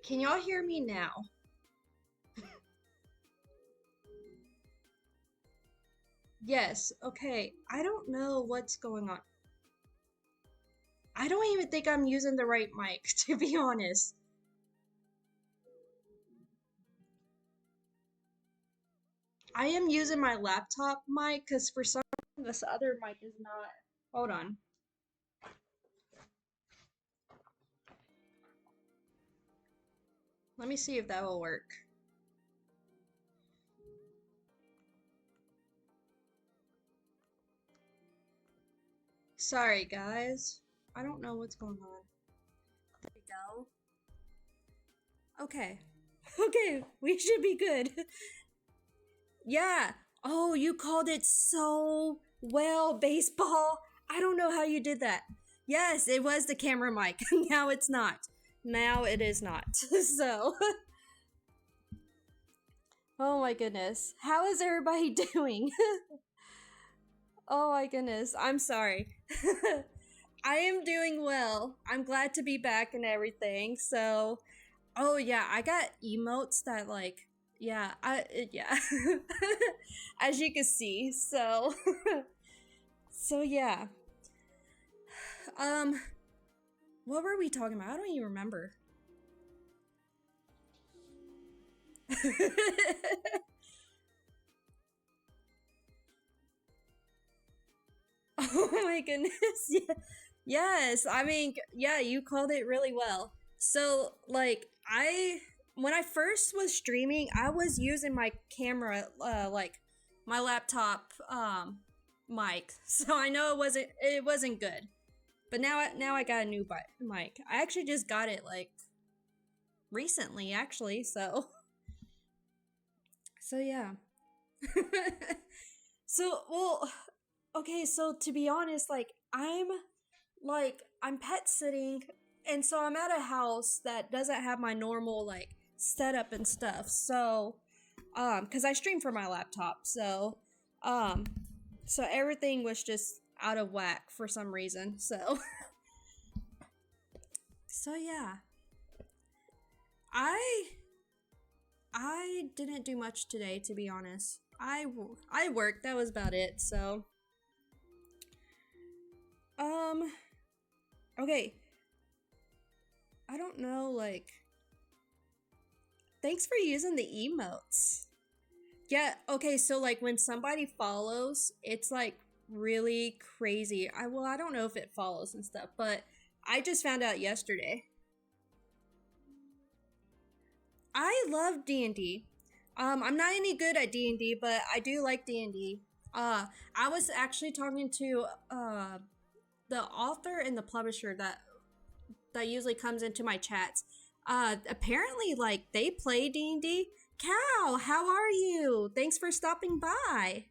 Can y'all hear me now? Yes, okay. I don't know what's going on. I don't even think I'm using the right mic, to be honest. I am using my laptop mic because for some reason this other mic is not. Hold on. Let me see if that will work. Sorry, guys. I don't know what's going on. There we go. Okay. Okay, we should be good. Yeah. Oh, you called it so well, baseball. I don't know how you did that. Yes, it was the camera mic. Now it's not. Now it is not. So, oh my goodness. How is everybody doing? Oh my goodness. I'm sorry. I am doing well. I'm glad to be back and everything. So, oh yeah, I got emotes that like yeah. As you can see. So, so yeah. Um what were we talking about? I don't even remember. Oh my goodness. Yeah. Yes, I mean, yeah, you called it really well. So, like, when I first was streaming, I was using my camera, like, my laptop, mic. So I know it wasn't good. But now I got a new mic. I actually just got it, like, recently, actually, so. So, yeah. So, well, okay, so to be honest, I'm pet sitting, and so I'm at a house that doesn't have my normal like setup and stuff. So because I stream from my laptop, um so everything was just out of whack for some reason. So so yeah. I I didn't do much today, to be honest. I worked, that was about it. So um okay, I don't know, like, thanks for using the emotes. Yeah, okay, so like when somebody follows, it's like really crazy. I don't know if it follows and stuff, but I just found out yesterday. I love D&D. I'm not any good at D&D, but I do like D&D. I was actually talking to the author and the publisher that usually comes into my chats. Apparently, like, they play D&D. Cal, how are you? Thanks for stopping by.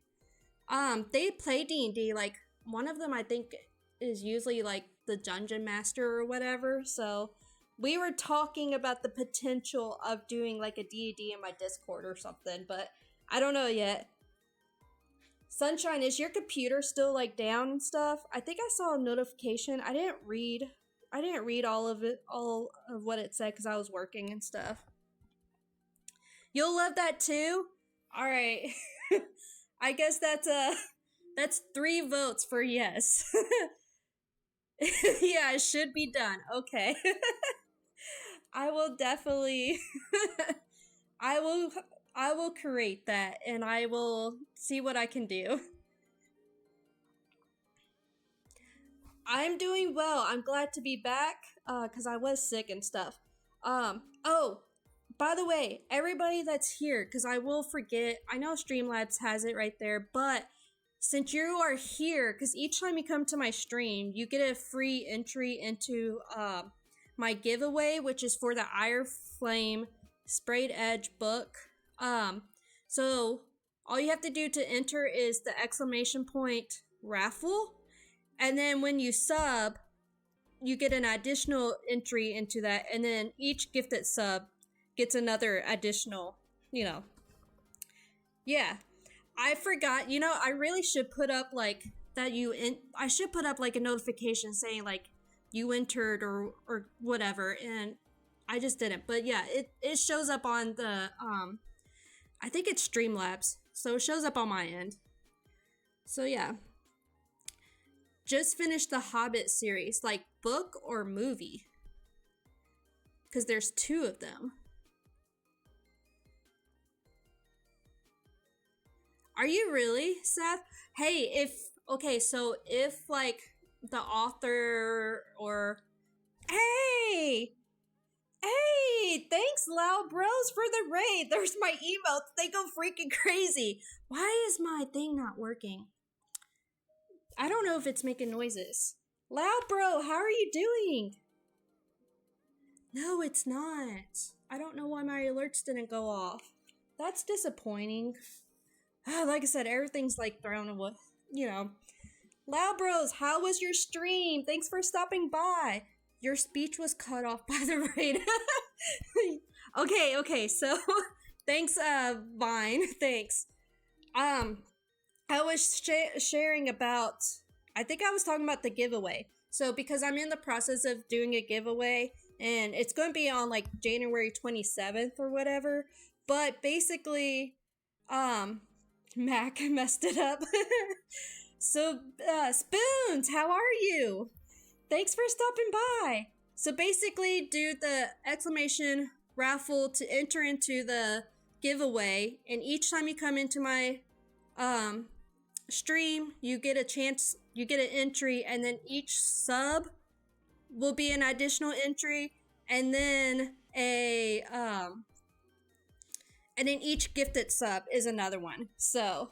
They play D&D. Like, one of them, I think, is usually like the dungeon master or whatever. So we were talking about the potential of doing like a D&D in my Discord or something, but I don't know yet. Sunshine, is your computer still like down and stuff? I think I saw a notification. I didn't read all of what it said because I was working and stuff. You'll love that too? Alright. I guess that's 3 votes for yes. Yeah, it should be done. Okay. I will definitely I will I will create that and I will see what I can do. I'm doing well. I'm glad to be back cuz I was sick and stuff. Oh, by the way, everybody that's here cuz I will forget. I know Streamlabs has it right there, but since you are here cuz each time you come to my stream, you get a free entry into my giveaway, which is for the Ire Flame Sprayed Edge book. Um, so all you have to do to enter is the exclamation point raffle, and then when you sub, you get an additional entry into that, and then each gifted sub gets another additional, you know. Yeah, I forgot. I really should put up like that I should put up like a notification saying like you entered or whatever, and I just didn't. But yeah, it shows up on the I think it's Streamlabs. So it shows up on my end. So yeah. Just finished the Hobbit series, like book or movie. Because there's two of them. Are you really, Seth? Hey, okay, so if like the author or hey, hey, thanks Loud Bros for the raid. There's my emotes. They go freaking crazy. Why is my thing not working? I don't know if it's making noises. Loud Bro, how are you doing? No, it's not. I don't know why my alerts didn't go off. That's disappointing. Like I said, everything's like thrown away. You know. Loud Bros, how was your stream? Thanks for stopping by. Your speech was cut off by the raid. Okay, so thanks, Vine. Thanks. I was sharing about, I think I was talking about the giveaway. So because I'm in the process of doing a giveaway, and it's going to be on like January 27th or whatever. But basically, Mac messed it up. So, Spoons, how are you? Thanks for stopping by. So basically, do the exclamation raffle to enter into the giveaway, and each time you come into my stream, you get a chance, you get an entry, and then each sub will be an additional entry, and then and then each gifted sub is another one. So,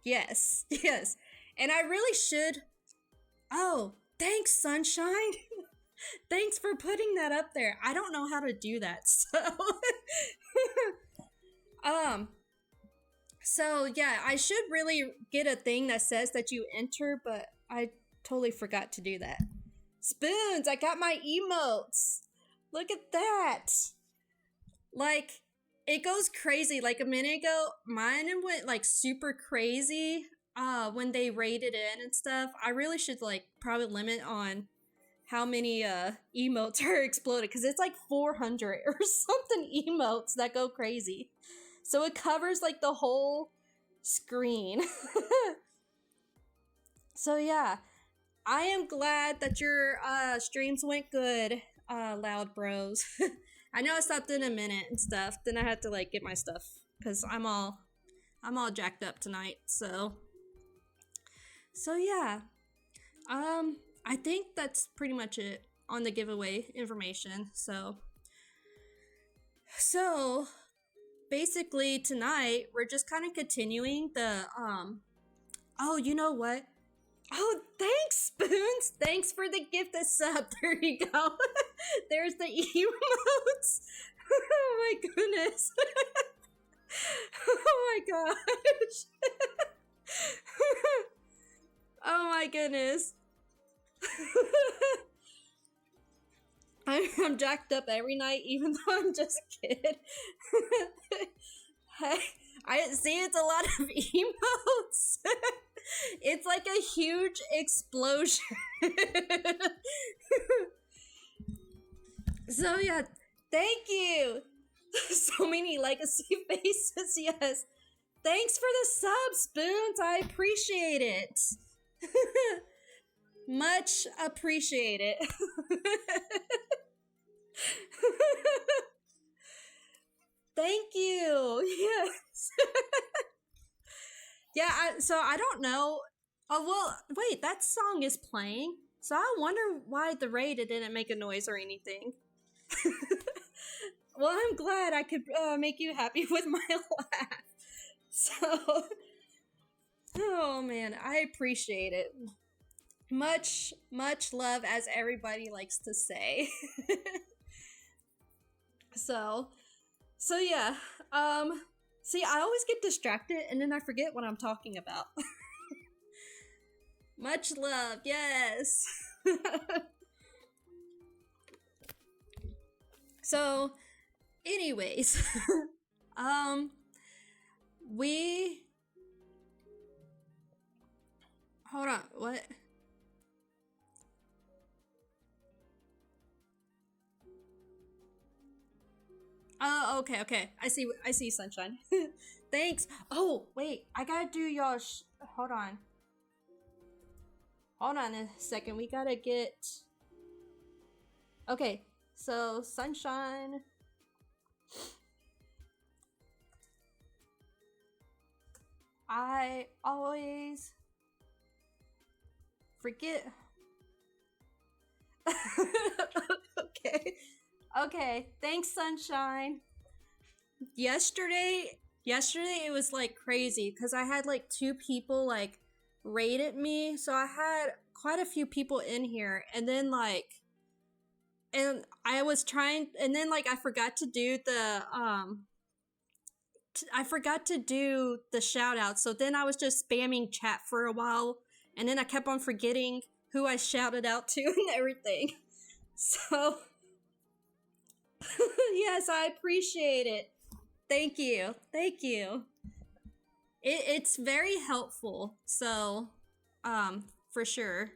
yes, yes. And I really should. Oh, thanks, Sunshine. Thanks for putting that up there. I don't know how to do that. So, so yeah, I should really get a thing that says that you enter, but I totally forgot to do that. Spoons, I got my emotes. Look at that. Like, it goes crazy. Like a minute ago, mine went like super crazy when they raided in and stuff. I really should like probably limit on how many emotes are exploded, because it's like 400 or something emotes that go crazy. So it covers like the whole screen. So yeah, I am glad that your streams went good, Loud Bros. I know I stopped in a minute and stuff. Then I had to like get my stuff because I'm all jacked up tonight. So yeah, I think that's pretty much it on the giveaway information. So basically tonight we're just kind of continuing the Oh, you know what? Oh, thanks, Spoons. Thanks for the gift of sub. There you go. There's the emotes. Oh my goodness. Oh my gosh. Oh my goodness. I'm jacked up every night, even though I'm just a kid. I see it's a lot of emotes. It's like a huge explosion. So yeah, thank you. So many legacy faces, yes. Thanks for the sub, Spoons. I appreciate it. Much appreciate it. Thank you. Yes. Yeah, so I don't know. Oh, well, wait, that song is playing. So I wonder why the raid didn't make a noise or anything. Well, I'm glad I could make you happy with my laugh. So, oh man, I appreciate it. Much, much love, as everybody likes to say. So yeah, see, I always get distracted and then I forget what I'm talking about. Much love, yes. So, anyways, we hold on, what? Oh, okay, okay. I see, Sunshine. Thanks. Oh, wait. I gotta do y'all. Hold on. Hold on a second. We gotta get. Okay, so Sunshine. I always forget. Okay. Okay. Thanks, Sunshine. Yesterday it was like crazy because I had like two people like rated me. So I had quite a few people in here, and then like and I was trying, and then like I forgot to do I forgot to do the shout out. So then I was just spamming chat for a while, and then I kept on forgetting who I shouted out to and everything. So, yes, I appreciate it. Thank you. Thank you. It's very helpful. So, for sure.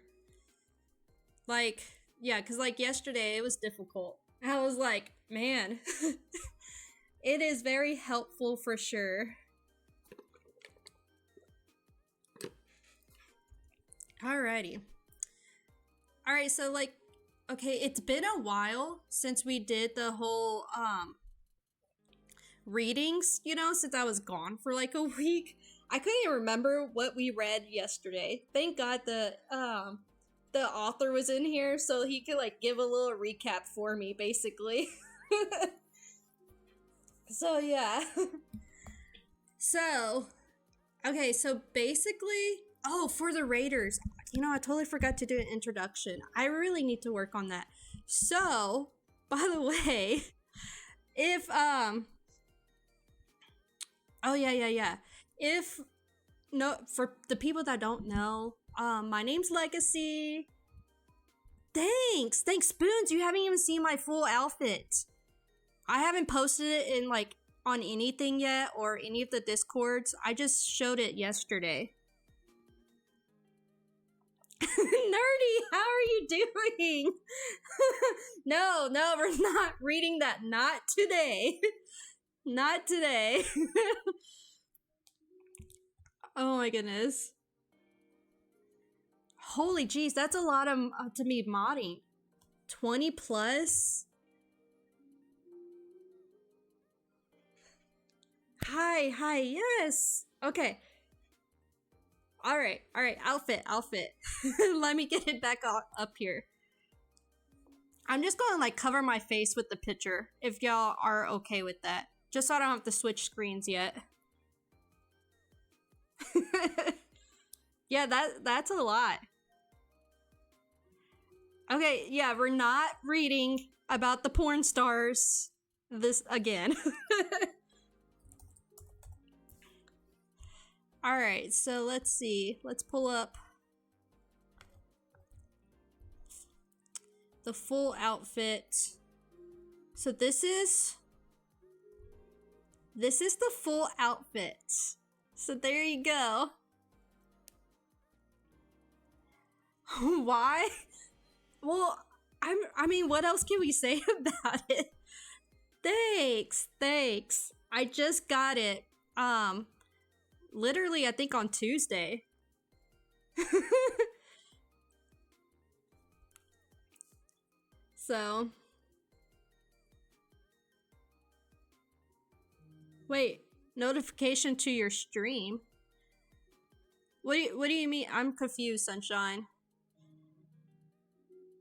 Like, yeah, because like yesterday it was difficult. I was like, man, it is very helpful for sure. Alrighty. Alright, so like, okay, it's been a while since we did the whole readings, since I was gone for like a week. I couldn't even remember what we read yesterday. Thank God the author was in here so he could like give a little recap for me basically. So yeah. So, okay, so basically, oh, for the Raiders, I totally forgot to do an introduction. I really need to work on that. So, by the way, if oh yeah. If no, for the people that don't know, my name's Legacy. Thanks, Spoons. You haven't even seen my full outfit. I haven't posted it in like on anything yet or any of the discords. I just showed it yesterday. Nerdy, how are you doing? No, we're not reading that. Not today. Not today. Oh my goodness. Holy jeez, that's a lot of to be modding. 20 plus? Hi, yes. Okay. All right, outfit. Let me get it back up here. I'm just gonna like cover my face with the picture if y'all are okay with that. Just so I don't have to switch screens yet. Yeah, that's a lot. Okay, yeah, we're not reading about the porn stars this again. Alright, so let's see. Let's pull up the full outfit. So this is the full outfit. So there you go. Why? Well, I mean, what else can we say about it? Thanks. I just got it. Literally, I think on Tuesday. So, wait, notification to your stream? What do you mean? I'm confused, Sunshine.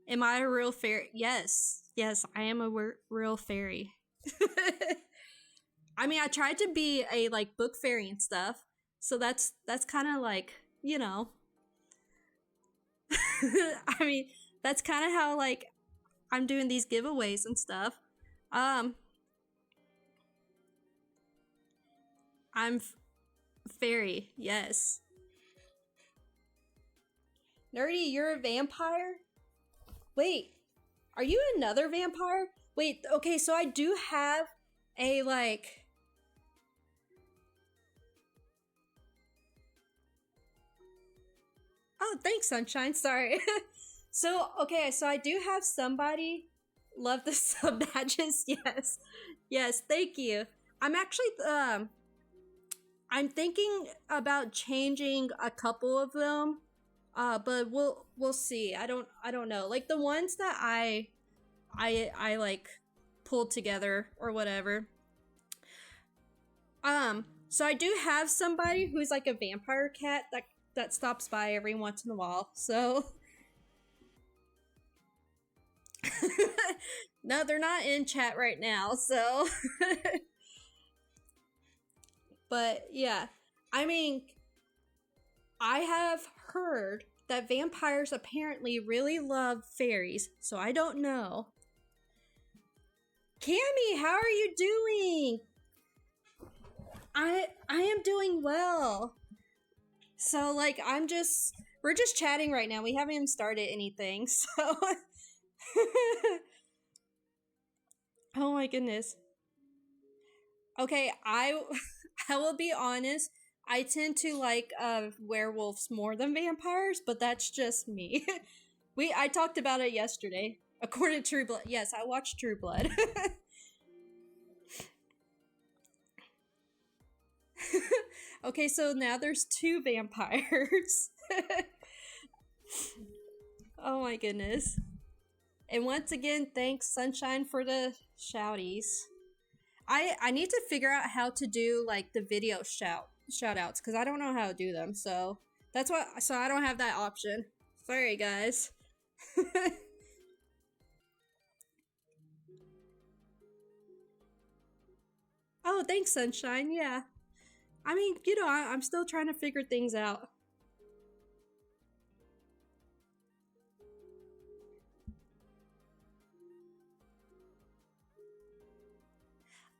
Am I a real fairy? Yes, I am a real fairy. I mean, I tried to be a like book fairy and stuff, so that's kind of like I mean, that's kind of how like I'm doing these giveaways and stuff. I'm fairy, yes. Nerdy, you're a vampire? Wait, are you another vampire? Wait, okay, so I do have a like. Oh, thanks, Sunshine. Sorry. So, okay, so I do have somebody love the sub badges. Yes, yes, thank you. I'm actually I'm thinking about changing a couple of them, but we'll see. I don't know. Like the ones that I like pulled together or whatever. So I do have somebody who's like a vampire cat that stops by every once in a while. So no, they're not in chat right now. So but yeah. I mean, I have heard that vampires apparently really love fairies, so I don't know. Cammy, how are you doing? I am doing well. So like we're just chatting right now. We haven't even started anything. So oh my goodness. Okay, I will be honest. I tend to like werewolves more than vampires, but that's just me. I talked about it yesterday. According to True Blood. Yes, I watched True Blood. Okay, so now there's two vampires. Oh my goodness. And once again, thanks Sunshine for the shouties. I need to figure out how to do like the video shout outs because I don't know how to do them. So that's what so I don't have that option. Sorry guys. Oh, thanks Sunshine. Yeah. I mean, I'm still trying to figure things out.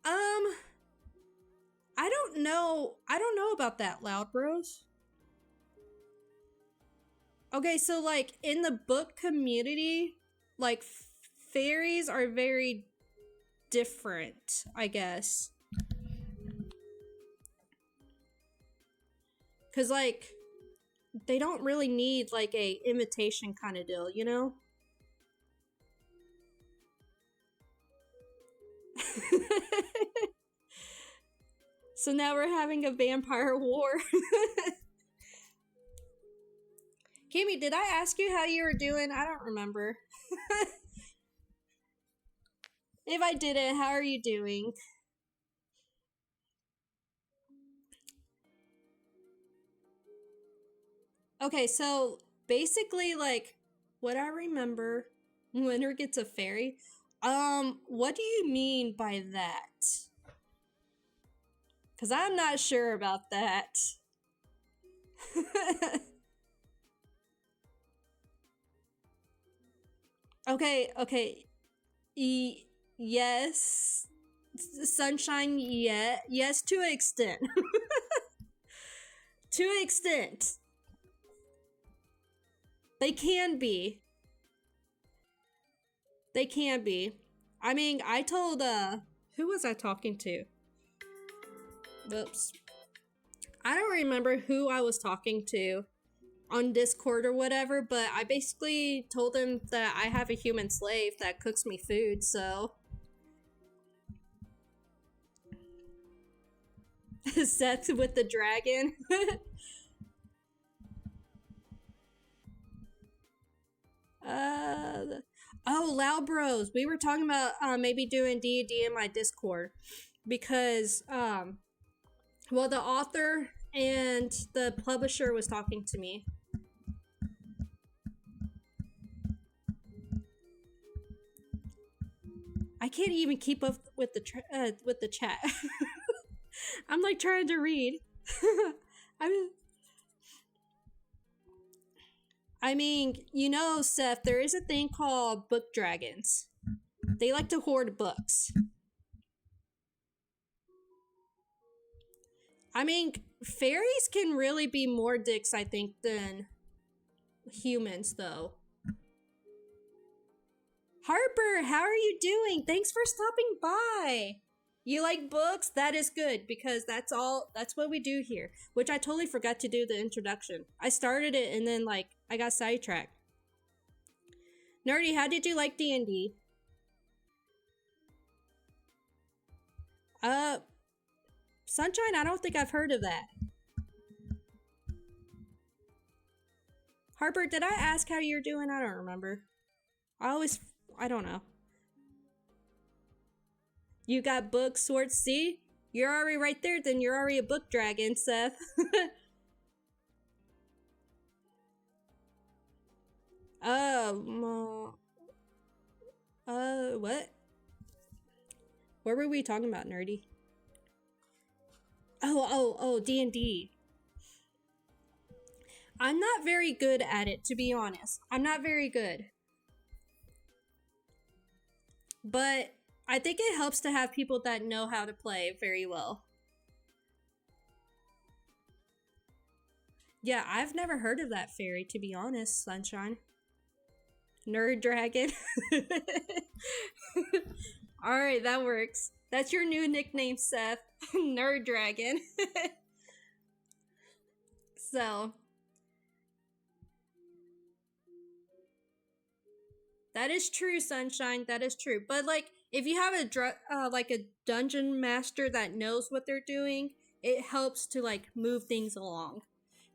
Um, I don't know. I don't know about that, Loud Bros. Okay, so like in the book community, like fairies are very different, I guess. Cause like they don't really need like a imitation kind of deal, you know? So now we're having a vampire war. Kimmy, did I ask you how you were doing? I don't remember. If I didn't, how are you doing? Okay, so basically, like, what I remember, Winter gets a fairy. What do you mean by that? Because I'm not sure about that. Okay, okay. Yes. Sunshine, yeah. Yes, to an extent. To an extent. They can be. They can be. I mean, I told, who was I talking to? Whoops. I don't remember who I was talking to on Discord or whatever, but I basically told him that I have a human slave that cooks me food, so. Seth with the dragon. Oh, Loud Bros. We were talking about maybe doing D&D in my Discord because well, the author and the publisher was talking to me. I can't even keep up with the chat. I'm like trying to read. I mean, you know, Seth, there is a thing called book dragons. They like to hoard books. I mean, fairies can really be more dicks, I think, than humans, though. Harper, how are you doing? Thanks for stopping by. You like books? That is good because that's what we do here. Which I totally forgot to do the introduction. I started it and then like I got sidetracked. Nerdy, how did you like D&D? Uh, Sunshine, I don't think I've heard of that. Harper, did I ask how you're doing? I don't remember. I always, I don't know. You got books, swords, see? You're already right there, then you're already a book dragon, Seth. um, what? What were we talking about, nerdy? Oh, D&D. I'm not very good at it, to be honest. I'm not very good. But I think it helps to have people that know how to play very well. Yeah, I've never heard of that fairy, to be honest, Sunshine. Nerd Dragon. Alright, that works. That's your new nickname, Seth. Nerd Dragon. So, that is true, Sunshine. That is true. But like, if you have like a dungeon master that knows what they're doing, it helps to like move things along.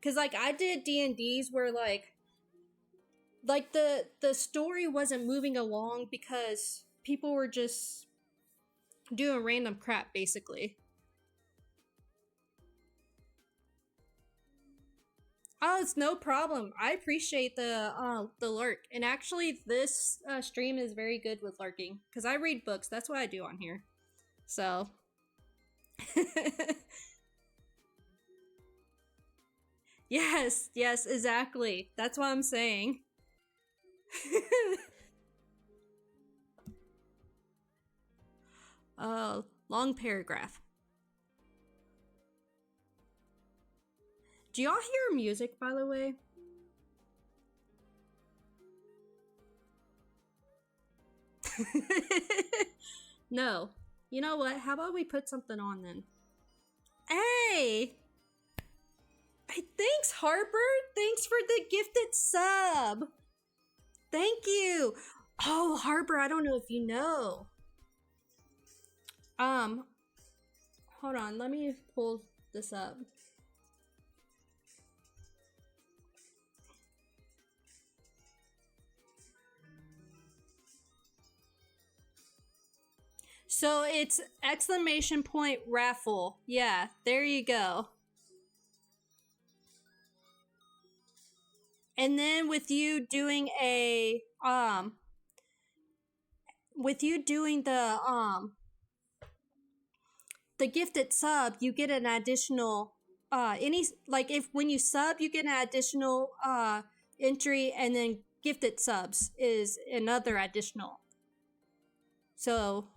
Cause like I did D&Ds where like the story wasn't moving along because people were just doing random crap basically. Oh, it's no problem. I appreciate the lurk. And actually this stream is very good with lurking cuz I read books. That's what I do on here. So yes, yes, exactly. That's what I'm saying. Long paragraph. Do y'all hear music, by the way? No. You know what? How about we put something on then? Hey! Thanks, Harper! Thanks for the gifted sub! Thank you! Oh, Harper, I don't know if you know. Um, hold on, let me pull this up. So it's exclamation point raffle. Yeah, there you go. And then with you doing the gifted sub, you get an additional any like if when you sub you get an additional entry, and then gifted subs is another additional. So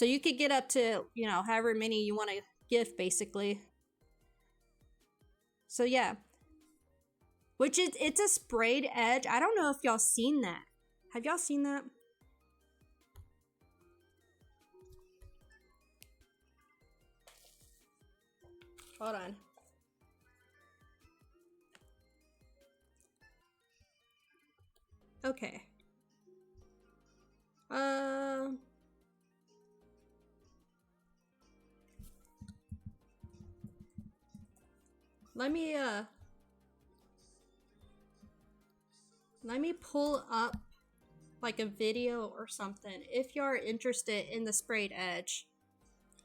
you could get up to, you know, however many you want to gift basically. So yeah. Which is it's a sprayed edge. I don't know if y'all seen that. Have y'all seen that? Hold on. Okay. Let me let me pull up like a video or something if you are interested in the sprayed edge.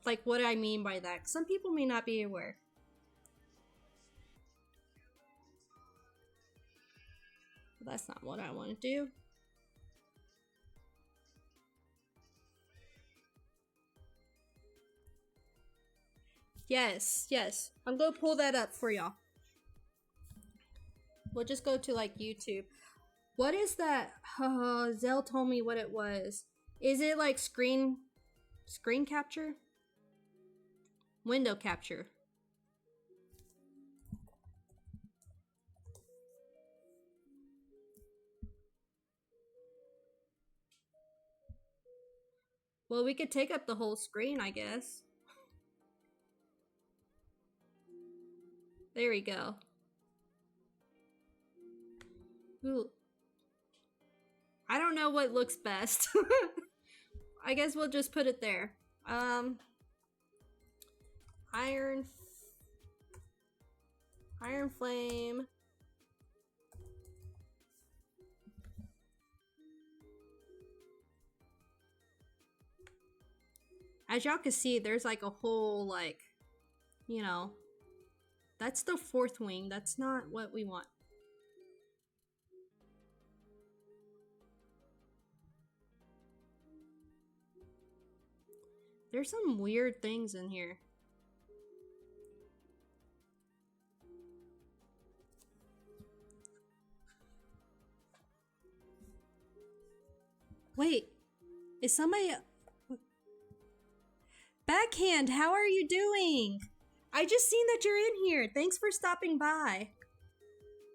Like what I mean by that. Some people may not be aware. But that's not what I want to do. Yes, yes. I'm gonna pull that up for y'all. We'll just go to like YouTube. What is that? Zell told me what it was. Is it like screen capture? Window capture. Well, we could take up the whole screen, I guess. There we go. Ooh. I don't know what looks best. I guess we'll just put it there. Iron Iron Flame. As y'all can see, there's like a whole, like, you know, that's the fourth wing. That's not what we want. There's some weird things in here. Wait, is somebody... Backhand, how are you doing? I just seen that you're in here. Thanks for stopping by.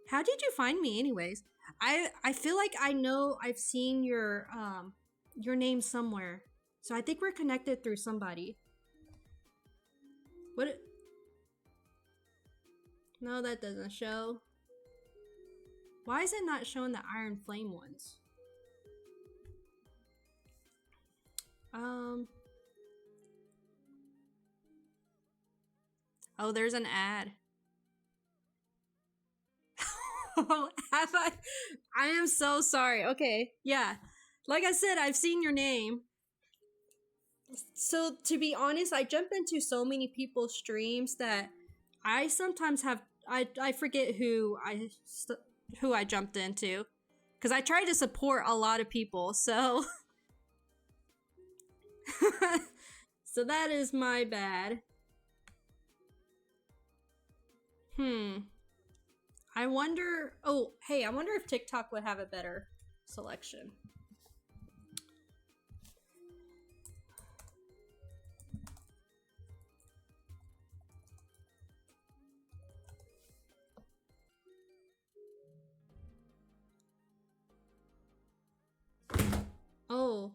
How did you find me anyways? I feel like I know I've seen your name somewhere. So I think we're connected through somebody. What? No, that doesn't show. Why is it not showing the Iron Flame ones? Oh, there's an ad. Have I am so sorry. Okay, yeah. Like I said, I've seen your name. So to be honest, I jump into so many people's streams that I sometimes have I forget who I jumped into, because I try to support a lot of people. So so that is my bad. I wonder. Oh, hey, I wonder if TikTok would have a better selection. Oh.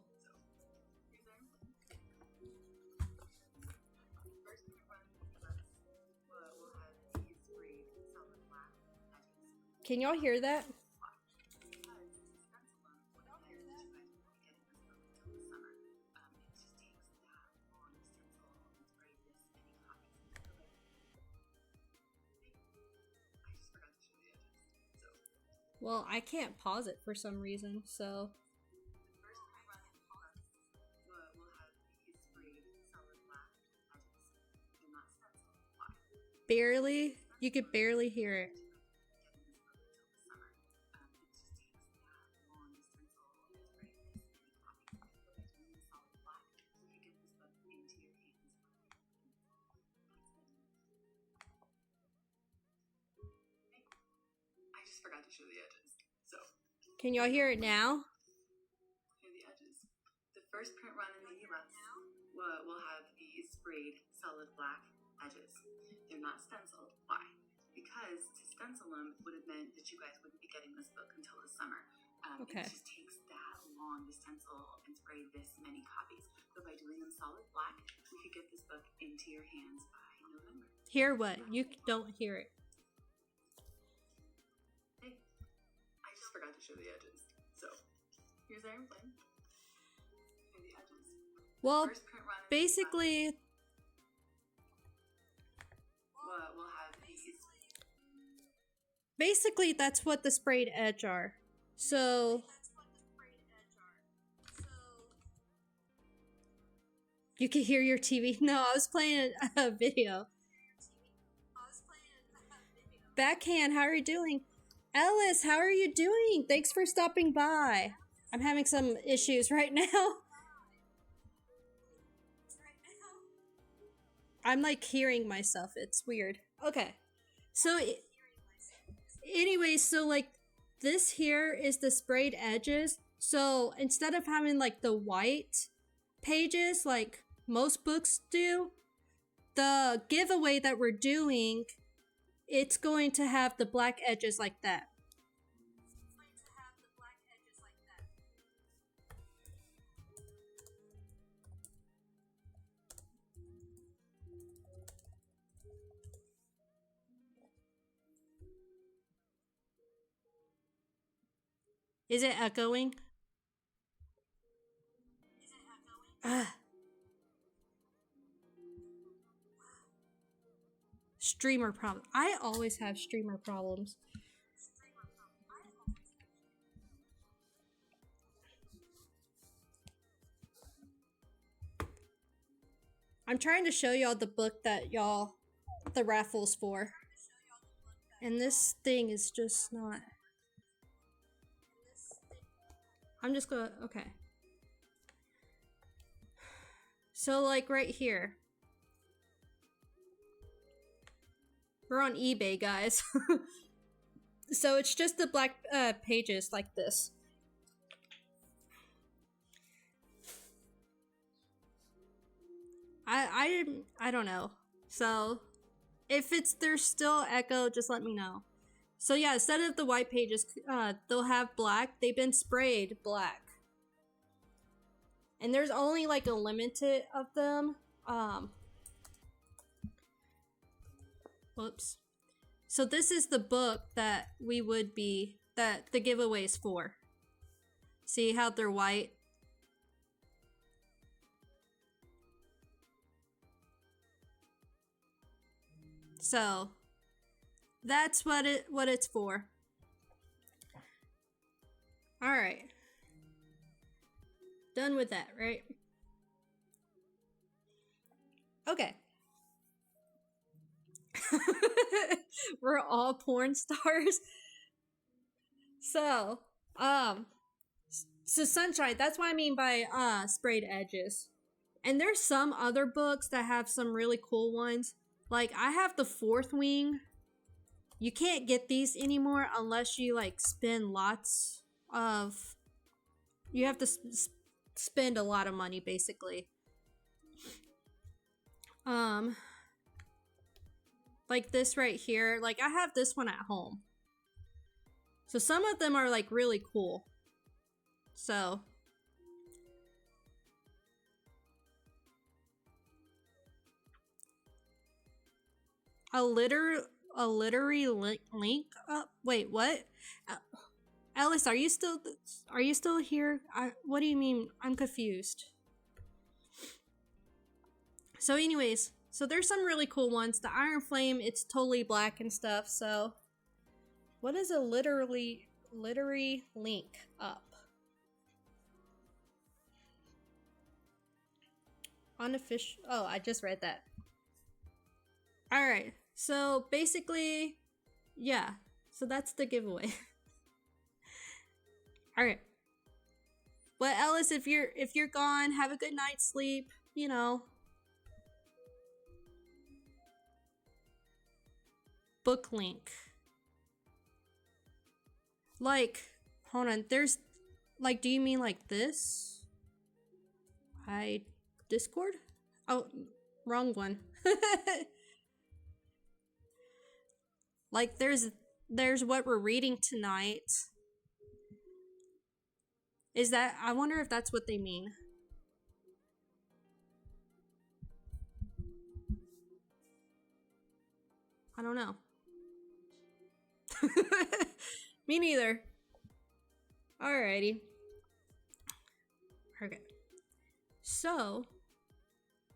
Can y'all hear that? Well, I can't pause it for some reason, so... Barely? You could barely hear it. Forgot to show the edges. So can y'all hear it now? Here are the edges. The first print run in the US will have these sprayed solid black edges. They're not stenciled. Why? Because to stencil them would have meant that you guys wouldn't be getting this book until the summer. Okay. It just takes that long to stencil and spray this many copies. But by doing them solid black, we could get this book into your hands by November. Hear what? You don't hear it. Forgot to show the edges. So here's Iron Flame. Here are the edges. Well, basically, we'll have these. Basically, that's what the sprayed edge are. So you can hear your TV. No, I was playing a video. Backhand, how are you doing? Ellis, how are you doing? Thanks for stopping by. I'm having some issues right now. I'm like hearing myself. It's weird. Okay. So anyways, so like this here is the sprayed edges. So instead of having like the white pages like most books do, the giveaway that we're doing, it's going to have the black edges like that. Is it echoing? Streamer problem. I always have streamer problems. I'm trying to show y'all the book that the raffle's for. And this thing is just not. I'm just gonna, okay. So, like, right here. We're on eBay, guys. So it's just the black pages like this. I don't know. So if there's still echo, just let me know. So yeah, instead of the white pages, they'll have black. They've been sprayed black. And there's only like a limited of them. Whoops. So this is the book that that the giveaway's for. See how they're white? So that's what it's for. All right. Done with that, right? Okay. We're all porn stars. So Sunshine, that's what I mean by sprayed edges. And there's some other books that have some really cool ones. Like I have the Fourth Wing. You can't get these anymore unless you like spend lots of. You have to spend a lot of money, basically. Like this right here. Like I have this one at home. So some of them are like really cool. So. A literary link up. Wait, what? Alice, are you still here? What do you mean? I'm confused. So anyways, so there's some really cool ones. The Iron Flame, it's totally black and stuff. So what is a literary link up? Unofficial. Oh, I just read that. All right. So basically, yeah. So that's the giveaway. All right. But Ellis, if you're gone, have a good night's sleep. You know. Book link. Like, hold on. There's, like, do you mean like this? Discord? Oh, wrong one. Like, there's what we're reading tonight. Is that, I wonder if that's what they mean. I don't know. Me neither. Alrighty. Okay. So.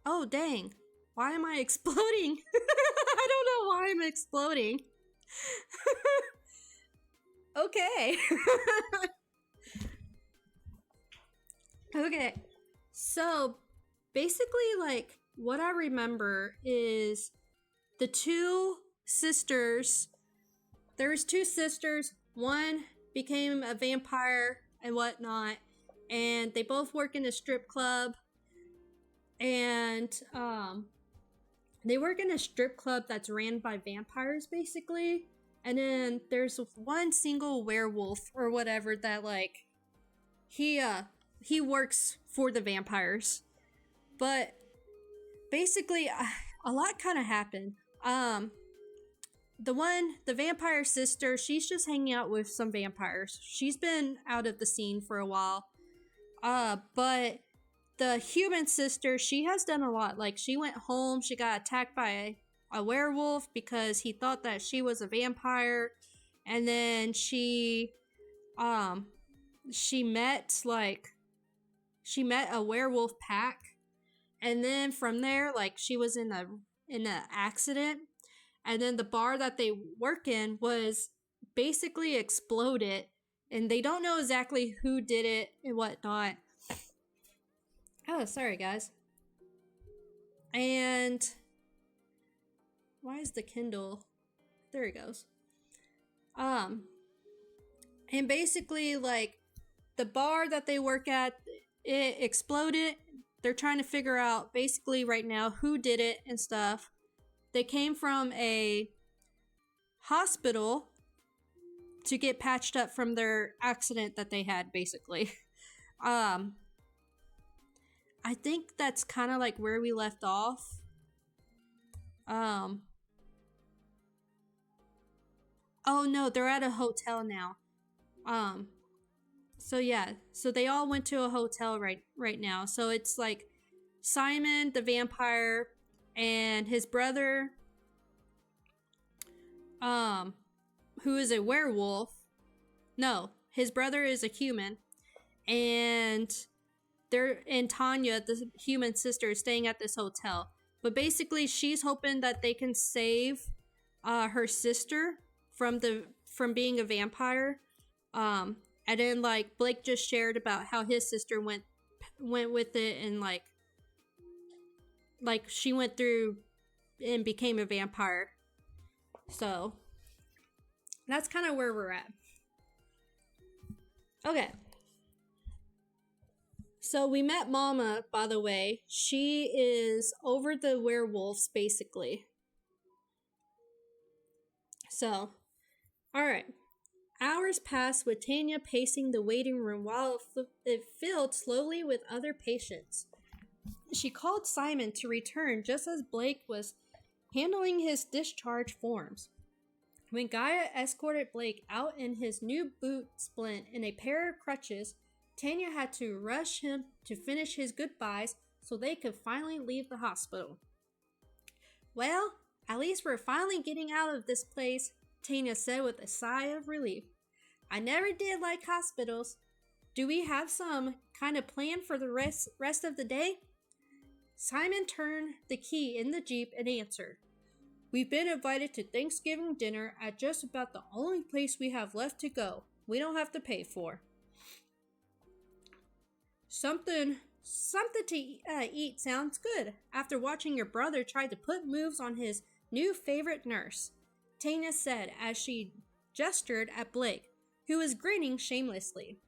Oh, dang. Why am I exploding? I don't know why I'm exploding. Okay. Okay. So, basically, like, what I remember is the two sisters. There's two sisters. One became a vampire and whatnot. And they both work in a strip club. And, they work in a strip club that's ran by vampires, basically. And then there's one single werewolf or whatever that, like, he works for the vampires. But basically, a lot kind of happened. The vampire sister, she's just hanging out with some vampires. She's been out of the scene for a while. But the human sister, she has done a lot. Like, she went home, she got attacked by a werewolf because he thought that she was a vampire. And then she met a werewolf pack. And then from there, like, she was in an accident. and then the bar that they work in was basically exploded, and they don't know exactly who did it and whatnot. Oh, sorry guys. And why is the Kindle? There it goes. And basically, like, the bar that they work at, it exploded. They're trying to figure out basically right now who did it and stuff. They came from a hospital to get patched up from their accident that they had, basically. I think that's kind of like where we left off. Oh no, they're at a hotel now. So yeah, so they all went to a hotel right now. So it's like Simon the vampire and his brother, who is a werewolf. No, his brother is a human, and Tanya, the human sister, is staying at this hotel. But basically, she's hoping that they can save her sister from being a vampire. And then like Blake just shared about how his sister went with it, and like she went through and became a vampire. So that's kind of where we're at. Okay. So we met Mama, by the way. She is over the werewolves, basically. So, alright. Hours passed with Tanya pacing the waiting room while it filled slowly with other patients. She called Simon to return just as Blake was handling his discharge forms. When Gaia escorted Blake out in his new boot splint and a pair of crutches, Tanya had to rush him to finish his goodbyes so they could finally leave the hospital. Well, at least we're finally getting out of this place, Tanya said with a sigh of relief. I never did like hospitals. Do we have some kind of plan for the rest of the day? Simon turned the key in the Jeep and answered. We've been invited to Thanksgiving dinner at just about the only place we have left to go. We don't have to pay for. Something to eat sounds good after watching your brother try to put moves on his new favorite nurse, Tanya said as she gestured at Blake, who was grinning shamelessly.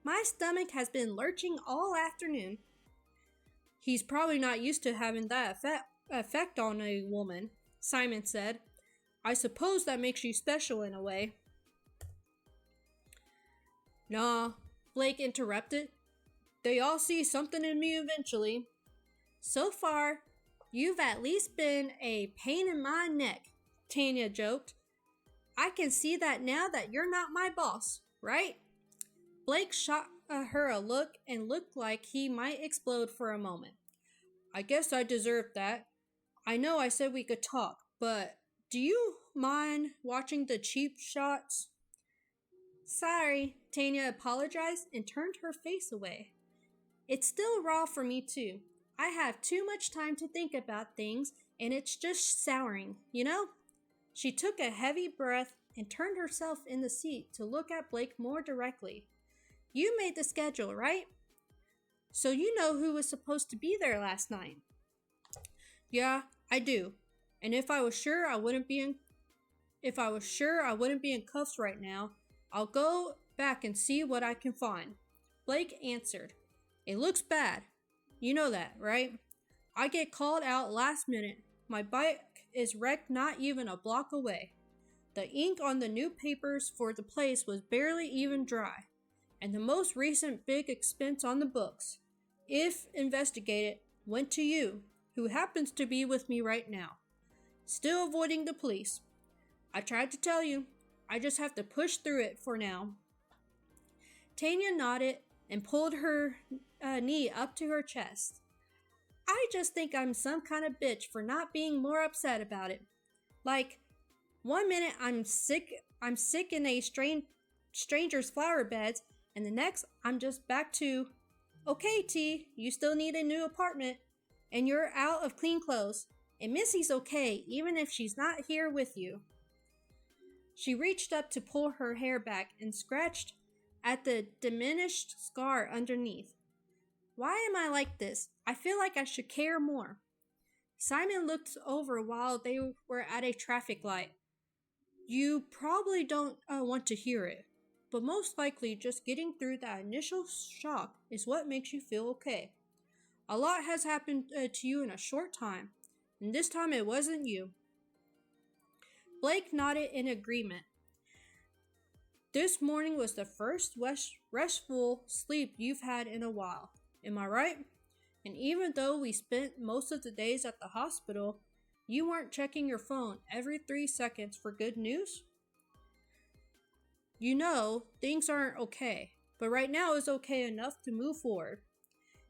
My stomach has been lurching all afternoon. He's probably not used to having that effect on a woman, Simon said. I suppose that makes you special in a way. Nah, Blake interrupted. They all see something in me eventually. So far, you've at least been a pain in my neck, Tanya joked. I can see that now that you're not my boss, right? Blake shot her a look and looked like he might explode for a moment. I guess I deserved that. I know I said we could talk, but do you mind watching the cheap shots? Sorry, Tanya apologized and turned her face away. It's still raw for me too. I have too much time to think about things and it's just souring, you know? She took a heavy breath and turned herself in the seat to look at Blake more directly. You made the schedule, right? So you know who was supposed to be there last night. Yeah, I do. And if I was sure I wouldn't be in cuffs right now, I'll go back and see what I can find. Blake answered. It looks bad. You know that, right? I get called out last minute. My bike is wrecked not even a block away. The ink on the new papers for the place was barely even dry. And the most recent big expense on the books, if investigated, went to you, who happens to be with me right now. Still avoiding the police. I tried to tell you. I just have to push through it for now. Tanya nodded and pulled her knee up to her chest. I just think I'm some kind of bitch for not being more upset about it. Like, 1 minute I'm sick in a stranger's flower beds, and the next I'm just back to, okay T, you still need a new apartment, and you're out of clean clothes. And Missy's okay, even if she's not here with you. She reached up to pull her hair back and scratched at the diminished scar underneath. Why am I like this? I feel like I should care more. Simon looked over while they were at a traffic light. You probably don't want to hear it, but most likely just getting through that initial shock is what makes you feel okay. A lot has happened to you in a short time, and this time it wasn't you. Blake nodded in agreement. This morning was the first restful sleep you've had in a while. Am I right? And even though we spent most of the days at the hospital, you weren't checking your phone every 3 seconds for good news? You know, things aren't okay, but right now is okay enough to move forward.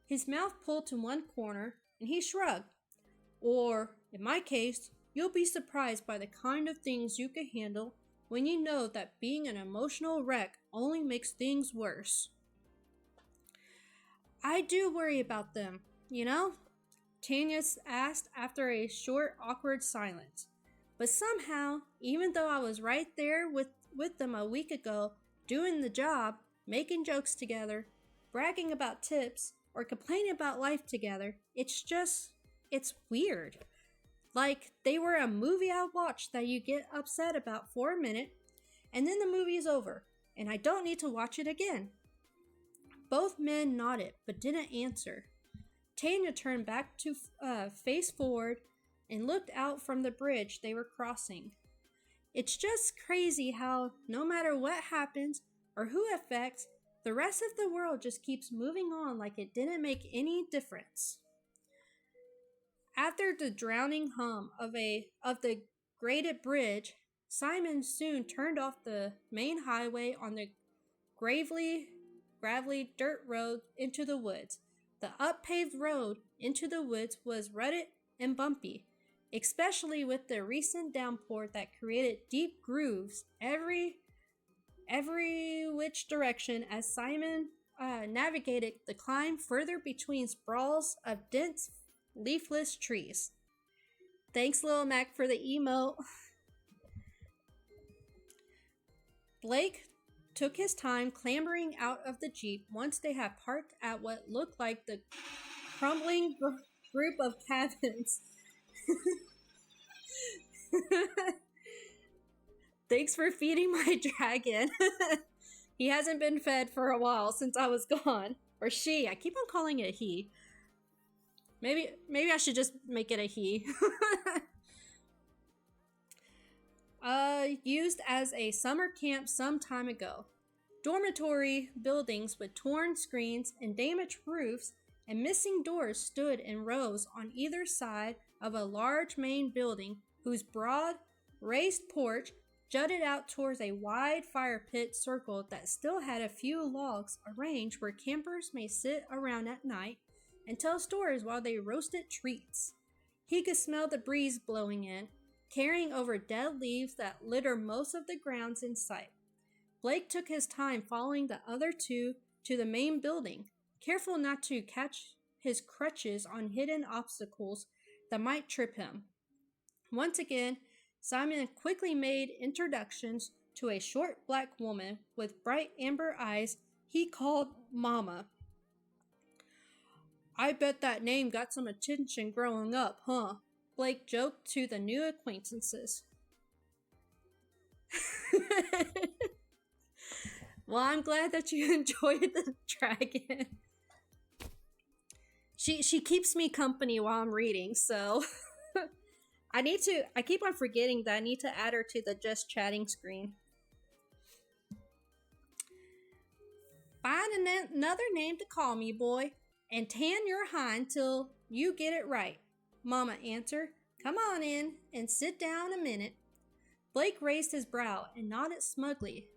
His mouth pulled to one corner, and he shrugged. Or, in my case, you'll be surprised by the kind of things you can handle when you know that being an emotional wreck only makes things worse. I do worry about them, you know? Tanya asked after a short, awkward silence. But somehow, even though I was right there with them a week ago, doing the job, making jokes together, bragging about tips, or complaining about life together, it's weird. Like they were a movie I watched that you get upset about for a minute, and then the movie is over, and I don't need to watch it again. Both men nodded, but didn't answer. Tanya turned back to face forward and looked out from the bridge they were crossing. It's just crazy how, no matter what happens or who affects, the rest of the world just keeps moving on like it didn't make any difference. After the drowning hum of the graded bridge, Simon soon turned off the main highway on the gravelly dirt road into the woods. The up-paved road into the woods was rutted and bumpy, especially with the recent downpour that created deep grooves every which direction as Simon navigated the climb further between sprawls of dense, leafless trees. Thanks, Lil Mac, for the emote. Blake took his time clambering out of the Jeep once they had parked at what looked like the crumbling group of cabins. Thanks for feeding my dragon. He hasn't been fed for a while since I was gone. Or she. I keep on calling it he. Maybe I should just make it a he. Used as a summer camp some time ago. Dormitory buildings with torn screens and damaged roofs and missing doors stood in rows on either side of a large main building whose broad, raised porch jutted out towards a wide fire pit circle that still had a few logs arranged where campers may sit around at night and tell stories while they roasted treats. He could smell the breeze blowing in, carrying over dead leaves that litter most of the grounds in sight. Blake took his time following the other two to the main building, careful not to catch his crutches on hidden obstacles that might trip him. Once again, Simon quickly made introductions to a short black woman with bright amber eyes he called Mama. I bet that name got some attention growing up, huh? Blake joked to the new acquaintances. Well, I'm glad that you enjoyed the dragon. She keeps me company while I'm reading, so I keep on forgetting that I need to add her to the just chatting screen. Find another name to call me, boy, and tan your hind till you get it right, Mama answered. Come on in and sit down a minute. Blake raised his brow and nodded smugly.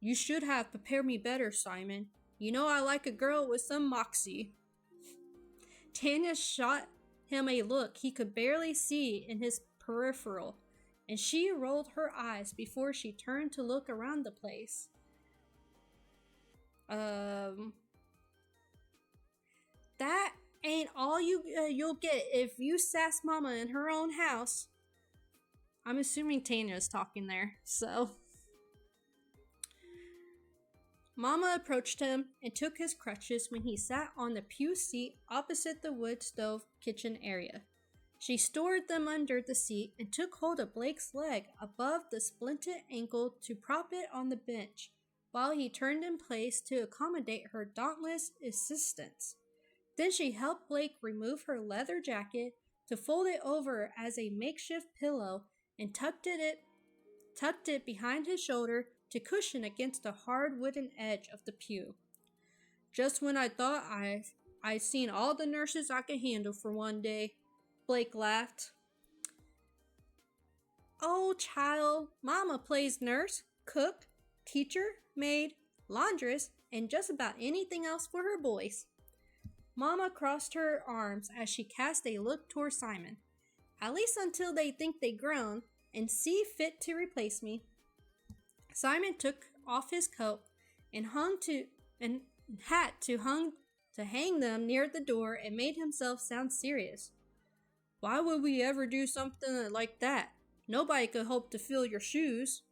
You should have prepared me better, Simon. You know I like a girl with some moxie. Tanya shot him a look he could barely see in his peripheral, and she rolled her eyes before she turned to look around the place. That ain't all you'll get if you sass Mama in her own house. I'm assuming Tanya's talking there, so. Mama approached him and took his crutches when he sat on the pew seat opposite the wood stove kitchen area. She stored them under the seat and took hold of Blake's leg above the splinted ankle to prop it on the bench, while he turned in place to accommodate her dauntless insistence. Then she helped Blake remove her leather jacket to fold it over as a makeshift pillow and tucked it behind his shoulder to cushion against the hard wooden edge of the pew. Just when I thought I'd seen all the nurses I could handle for one day, Blake laughed. Oh, child, Mama plays nurse, cook, teacher, maid, laundress, and just about anything else for her boys. Mama crossed her arms as she cast a look toward Simon. At least until they think they grown and see fit to replace me. Simon took off his coat and hat to hang them near the door and made himself sound serious. Why would we ever do something like that? Nobody could hope to fill your shoes.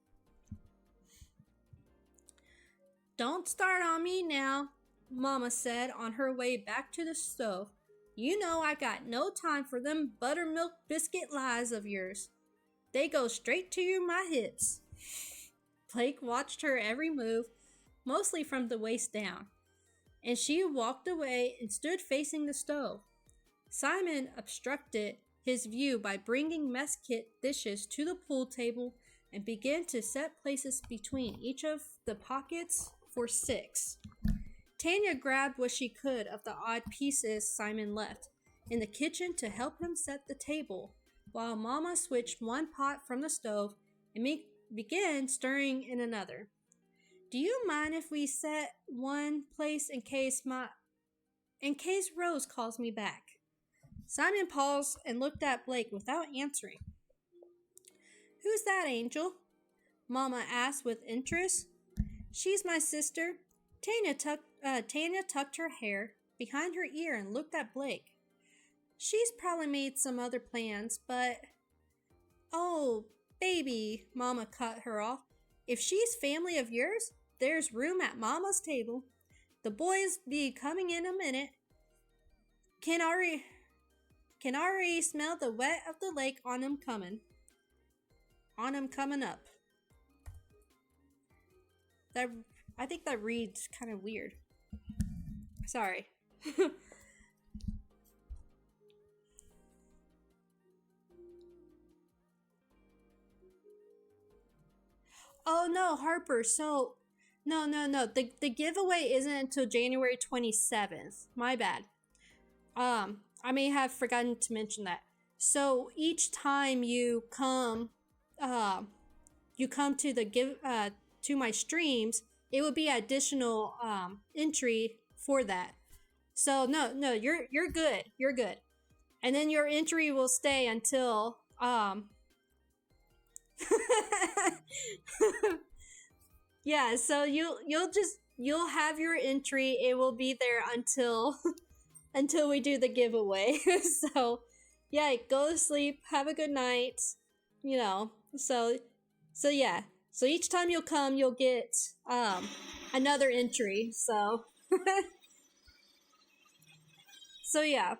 Don't start on me now, Mama said on her way back to the stove. You know I got no time for them buttermilk biscuit lies of yours. They go straight to my hips. Blake watched her every move, mostly from the waist down, and she walked away and stood facing the stove. Simon obstructed his view by bringing mess kit dishes to the pool table and began to set places between each of the pockets for 6. Tanya grabbed what she could of the odd pieces Simon left in the kitchen to help him set the table, while Mama switched one pot from the stove and began stirring in another. Do you mind if we set one place in case Rose calls me back? Simon paused and looked at Blake without answering. Who's that, Angel? Mama asked with interest. She's my sister. Tanya tucked her hair behind her ear and looked at Blake. She's probably made some other plans, but... Oh, baby, Mama cut her off. If she's family of yours, there's room at Mama's table. The boys be coming in a minute. Can already smell the wet of the lake on 'em coming up. I think that reads kind of weird. Sorry. Oh no, Harper. So no. The giveaway isn't until January 27th. My bad. I may have forgotten to mention that. So each time you come to the to my streams, it would be additional entry for that. So no, you're good. You're good. And then your entry will stay until yeah, so you'll have your entry. It will be there until until we do the giveaway. So yeah, go to sleep, have a good night. You know, so yeah. So each time you'll come, you'll get another entry. So so yeah.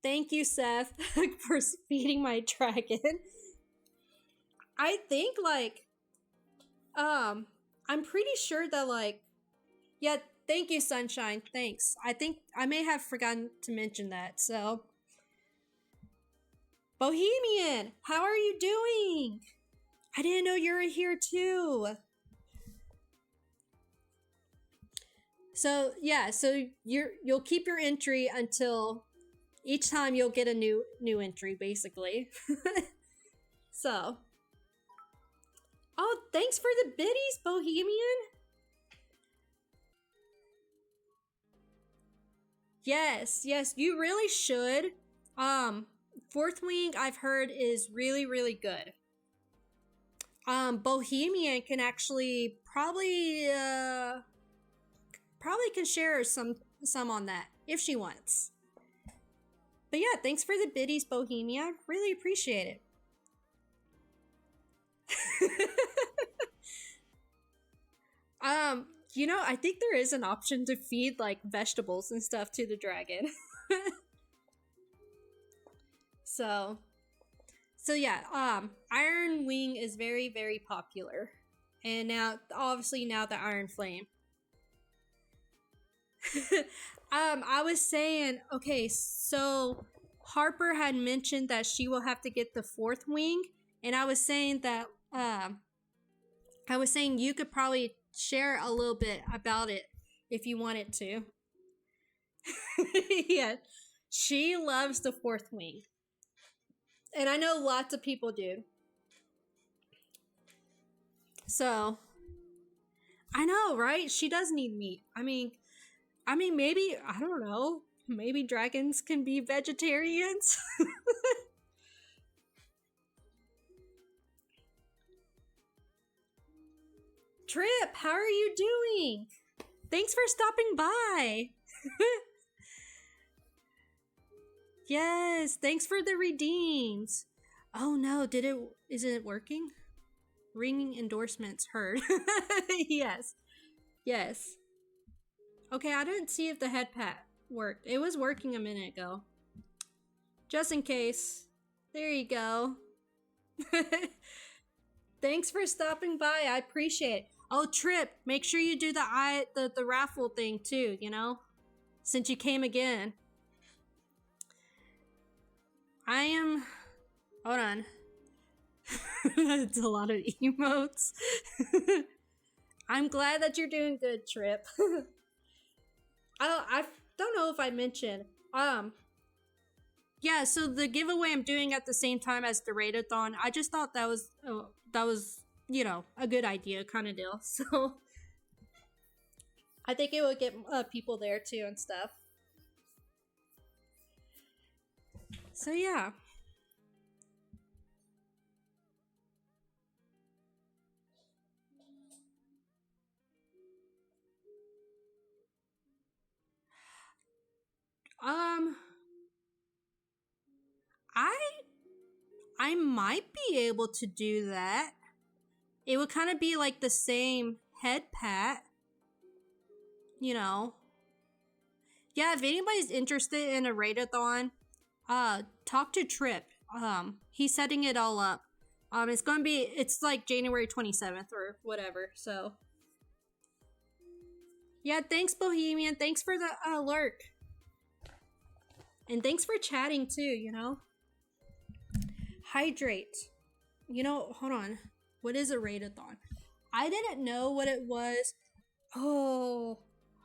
Thank you, Seth, for feeding my dragon. I think I'm pretty sure that yeah, thank you, Sunshine. Thanks. I think I may have forgotten to mention that. So Bohemian, how are you doing? I didn't know you were here too. So yeah, so you'll keep your entry until each time you'll get a new entry, basically. So, oh, thanks for the biddies, Bohemian. Yes, you really should. Fourth Wing, I've heard, is really, really good. Bohemian can actually probably can share some on that if she wants. But yeah, thanks for the biddies, Bohemia. Really appreciate it. I think there is an option to feed like vegetables and stuff to the dragon. so so yeah, Iron Wing is very, very popular. And now obviously now the Iron Flame. I was saying, okay, so Harper had mentioned that she will have to get the fourth wing, and I was saying that you could probably share a little bit about it if you wanted to. Yeah, she loves the fourth wing, and I know lots of people do. So I know, right? She does need meat. I mean, maybe I don't know. Maybe dragons can be vegetarians. Trip, how are you doing? Thanks for stopping by. Yes, thanks for the redeems. Oh no, is it working? Ringing endorsements heard. Yes. Yes. Okay, I didn't see if the head pat worked. It was working a minute ago. Just in case. There you go. Thanks for stopping by. I appreciate it. Oh, Trip, make sure you do the raffle thing too, since you came again. I am. Hold on. It's a lot of emotes. I'm glad that you're doing good, Trip. I don't know if I mentioned. Yeah, so the giveaway I'm doing at the same time as the Raidathon, I just thought that was a good idea kind of deal. So I think it would get people there too and stuff. So yeah. I I might be able to do that. It would kind of be like the same head pat, you know. Yeah, if anybody's interested in a Raidathon, talk to Trip. He's setting it all up. It's like January 27th or whatever. So yeah, thanks Bohemian. Thanks for the lurk. And thanks for chatting too, Hydrate. Hold on. What is a Raidathon? I didn't know what it was. Oh,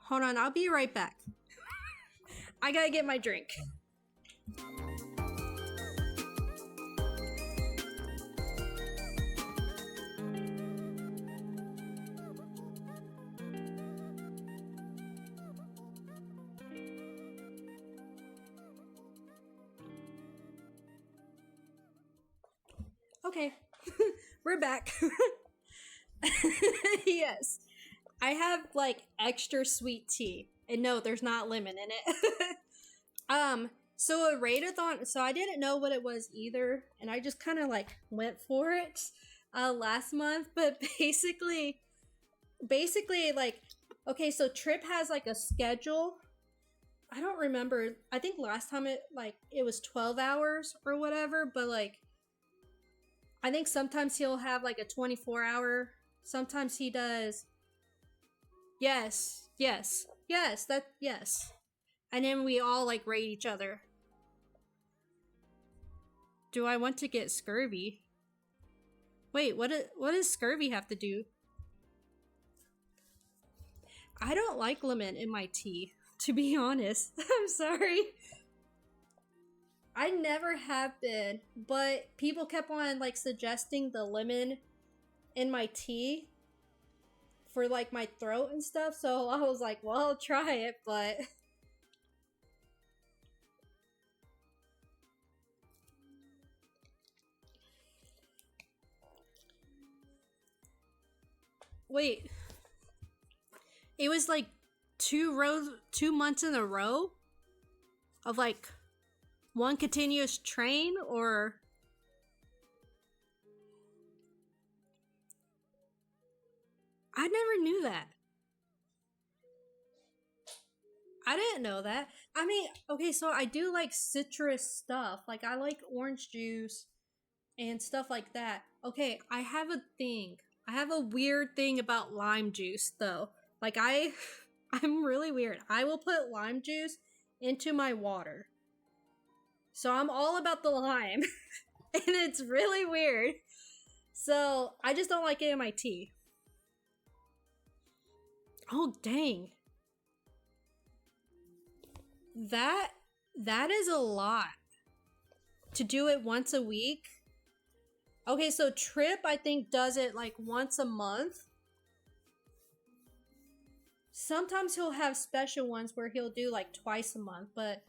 hold on. I'll be right back. I gotta get my drink. Okay, we're back. Yes, I have like extra sweet tea, and no, there's not lemon in it. So a Raidathon. So I didn't know what it was either, and I just kind of like went for it last month. But basically, like, okay, so Trip has like a schedule. I don't remember. I think last time it was 12 hours or whatever, but like I think sometimes he'll have like a 24-hour. Sometimes he does. Yes. Yes. Yes, yes. And then we all like rate each other. Do I want to get scurvy? Wait, what does scurvy have to do? I don't like lemon in my tea, to be honest. I'm sorry. I never have been, but people kept on like suggesting the lemon in my tea for like my throat and stuff, so I was like, well, I'll try it, but wait. It was like 2 months in a row of like one continuous train, or I never knew that. I didn't know that. I mean, okay, so I do like citrus stuff. Like I like orange juice and stuff like that. Okay, I have a thing. I have a weird thing about lime juice though. Like I'm really weird. I will put lime juice into my water. So I'm all about the lime. And it's really weird. So I just don't like it in my tea. Oh dang. That is a lot. To do it once a week. Okay, so Trip I think does it like once a month. Sometimes he'll have special ones where he'll do like twice a month, but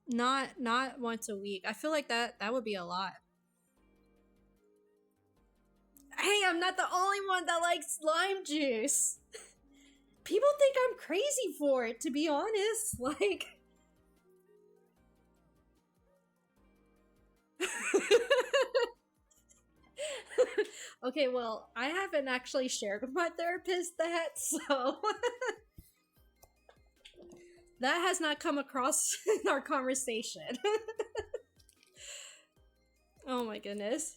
not once a week. I feel like that would be a lot. Hey, I'm not the only one that likes lime juice. People think I'm crazy for it, to be honest. Like okay, well, I haven't actually shared with my therapist that, so that has not come across in our conversation. Oh my goodness.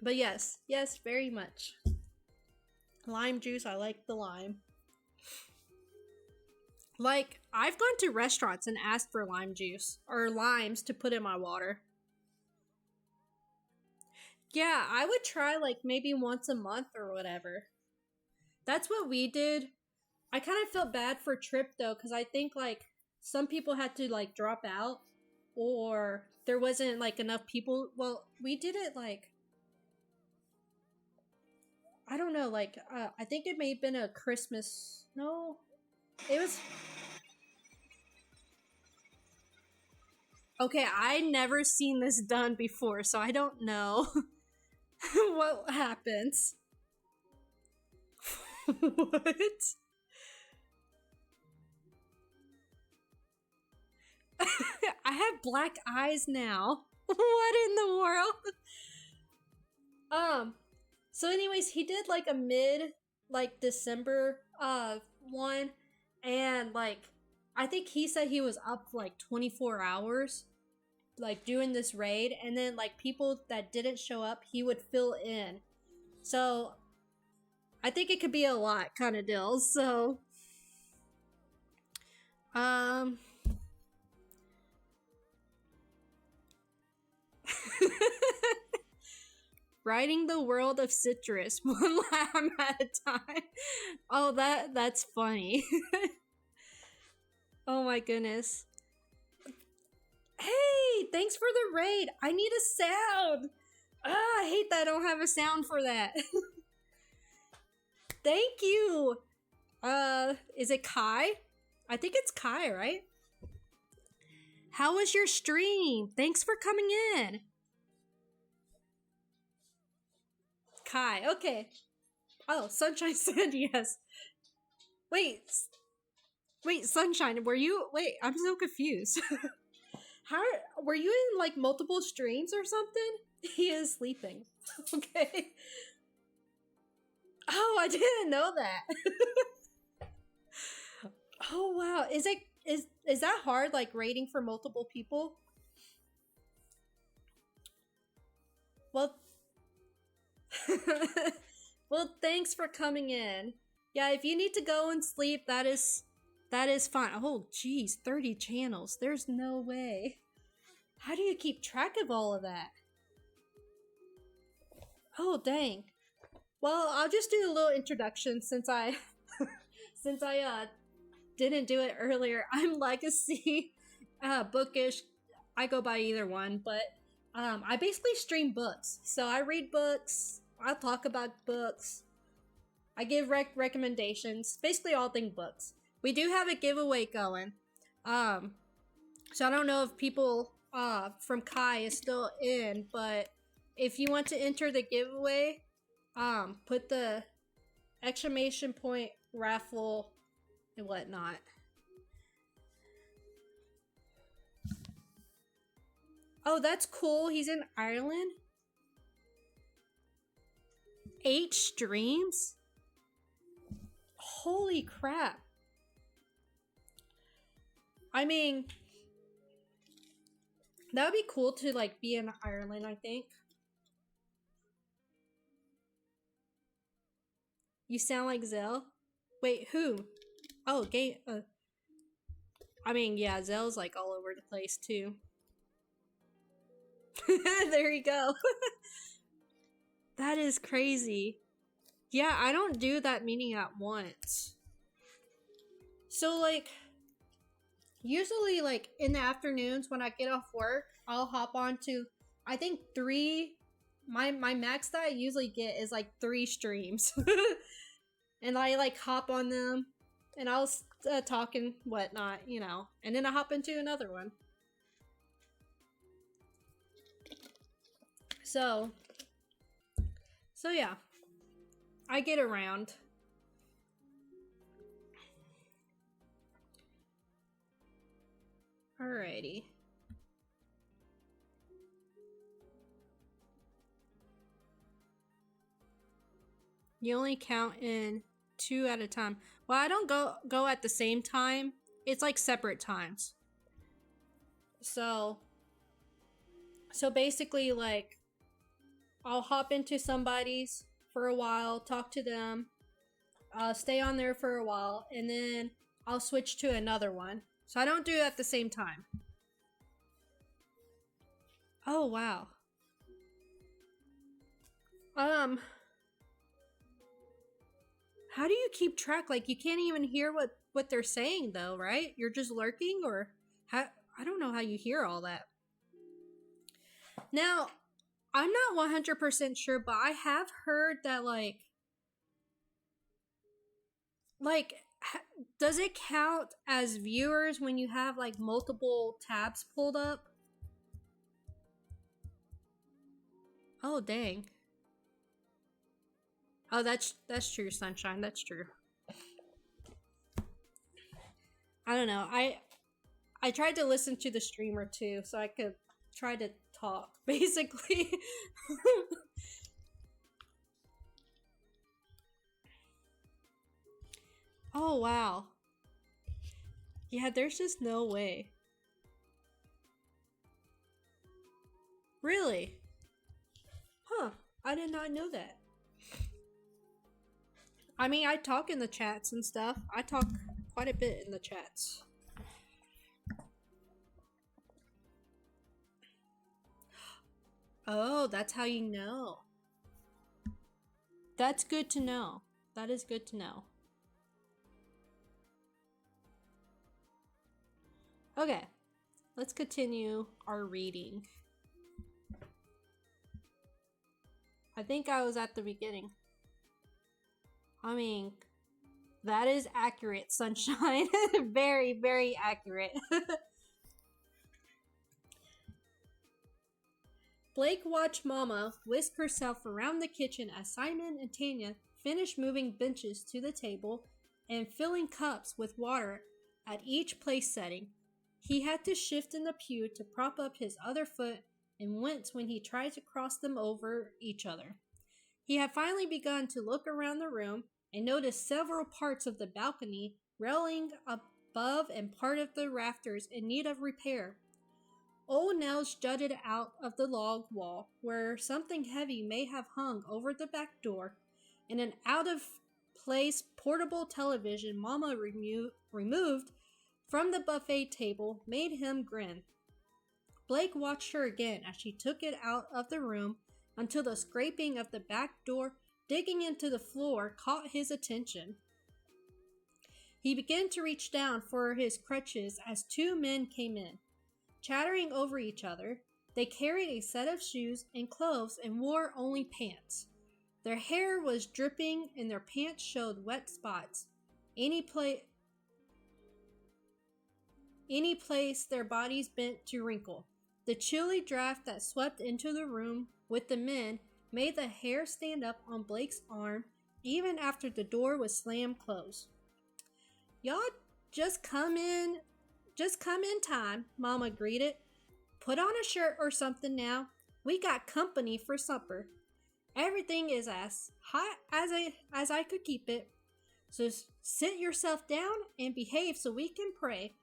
But yes, very much. Lime juice, I like the lime. Like, I've gone to restaurants and asked for lime juice or limes to put in my water. Yeah, I would try like maybe once a month or whatever. That's what we did. I kind of felt bad for Trip though, because I think like some people had to like drop out or there wasn't like enough people. Well, we did it like, I don't know, like, I think it may have been a Christmas. No, it was. Okay, I never seen this done before, so I don't know what happens. What? I have black eyes now. What in the world? Um, so anyways, he did like a mid like December one, and like I think he said he was up for like 24 hours like doing this raid, and then like people that didn't show up he would fill in. So I think it could be a lot kind of deal. So um writing the world of citrus one lime at a time. Oh, that's funny. Oh my goodness. Hey, thanks for the raid. I need a sound. I hate that I don't have a sound for that. Thank you. Is it Kai? I think it's Kai, right? How was your stream? Thanks for coming in. Kai, okay. Oh, Sunshine said yes. Wait, Sunshine, were you? Wait, I'm so confused. How were you in like multiple streams or something? He is sleeping. Okay. Oh, I didn't know that. Oh wow, is that hard? Like rating for multiple people? Well, well, thanks for coming in. Yeah, if you need to go and sleep, that is fine. Oh, geez, 30 channels. There's no way. How do you keep track of all of that? Oh, dang. Well, I'll just do a little introduction since I didn't do it earlier. I'm Legacy, Bookish. I go by either one, but I basically stream books. So I read books. I talk about books. I give recommendations. Basically all things books. We do have a giveaway going. So I don't know if people from Kai is still in, but if you want to enter the giveaway, put the exclamation point raffle and whatnot. Oh, that's cool. He's in Ireland. 8 streams? Holy crap. I mean, that would be cool to like be in Ireland, I think. You sound like Zell. Wait, who? Oh, game. I mean, yeah, Zell's like all over the place too. There you go. That is crazy. Yeah, I don't do that many at once. So like, usually like in the afternoons when I get off work, I'll hop on to, I think 3. My max that I usually get is like 3 streams. And I like hop on them and I'll talk and whatnot, you know, and then I hop into another one. So yeah, I get around. Alrighty. You only count in 2 at a time. Well, I don't go at the same time. It's like separate times. So basically like I'll hop into somebody's for a while, talk to them, stay on there for a while, and then I'll switch to another one. So I don't do it at the same time. Oh wow. How do you keep track? Like you can't even hear what they're saying though, right? You're just lurking, or how? I don't know how you hear all that. Now, I'm not 100% sure, but I have heard that like does it count as viewers when you have like multiple tabs pulled up? Oh dang. Oh, that's true, Sunshine. That's true. I don't know. I tried to listen to the streamer too, so I could try to talk, basically. Oh wow. Yeah, there's just no way. Really? Huh. I did not know that. I mean, I talk in the chats and stuff. I talk quite a bit in the chats. Oh, that's how you know. That's good to know. That is good to know. Okay, let's continue our reading. I think I was at the beginning. I mean, that is accurate, Sunshine. Very, very accurate. Blake watched Mama whisk herself around the kitchen as Simon and Tanya finished moving benches to the table and filling cups with water at each place setting. He had to shift in the pew to prop up his other foot and wince when he tried to cross them over each other. He had finally begun to look around the room and noticed several parts of the balcony, railing above and part of the rafters in need of repair. Old nails jutted out of the log wall where something heavy may have hung over the back door, and an out-of-place portable television Mama removed from the buffet table made him grin. Blake watched her again as she took it out of the room until the scraping of the back door digging into the floor caught his attention. He began to reach down for his crutches as 2 men came in. Chattering over each other, they carried a set of shoes and clothes and wore only pants. Their hair was dripping and their pants showed wet spots. Any place their bodies bent to wrinkle. The chilly draft that swept into the room with the men made the hair stand up on Blake's arm even after the door was slammed closed. "Y'all just come in time," Mama greeted. Put on a shirt or something now. We got company for supper. Everything is as hot as I could keep it. So sit yourself down and behave so we can pray.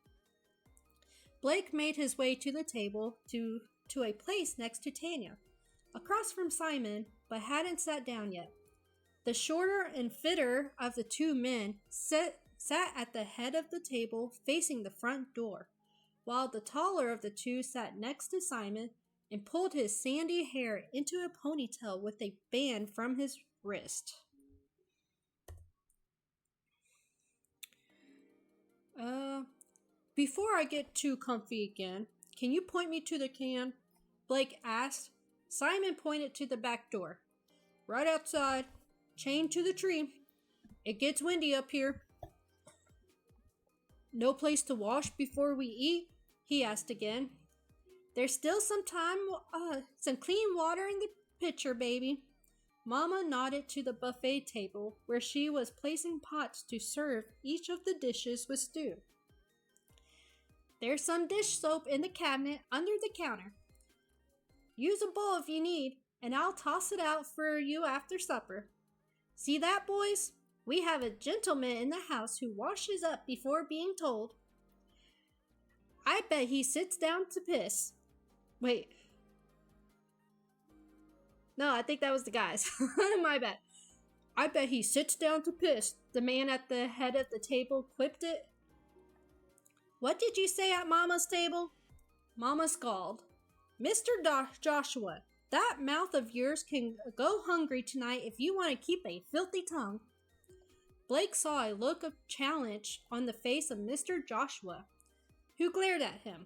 Blake made his way to the table to a place next to Tanya, across from Simon, but hadn't sat down yet. The shorter and fitter of the two men sat at the head of the table facing the front door, while the taller of the two sat next to Simon and pulled his sandy hair into a ponytail with a band from his wrist. Before I get too comfy again, can you point me to the can? Blake asked. Simon pointed to the back door. Right outside, chained to the tree. It gets windy up here. No place to wash before we eat? He asked again. There's still some clean water in the pitcher, baby. Mama nodded to the buffet table where she was placing pots to serve each of the dishes with stew. There's some dish soap in the cabinet under the counter. Use a bowl if you need, and I'll toss it out for you after supper. See that, boys? We have a gentleman in the house who washes up before being told. I bet he sits down to piss. Wait. No, I think that was the guys. My bad. I bet he sits down to piss. The man at the head of the table quipped it. What did you say at Mama's table? Mama scowled. Mr. Joshua, that mouth of yours can go hungry tonight if you want to keep a filthy tongue. Blake saw a look of challenge on the face of Mr. Joshua, who glared at him.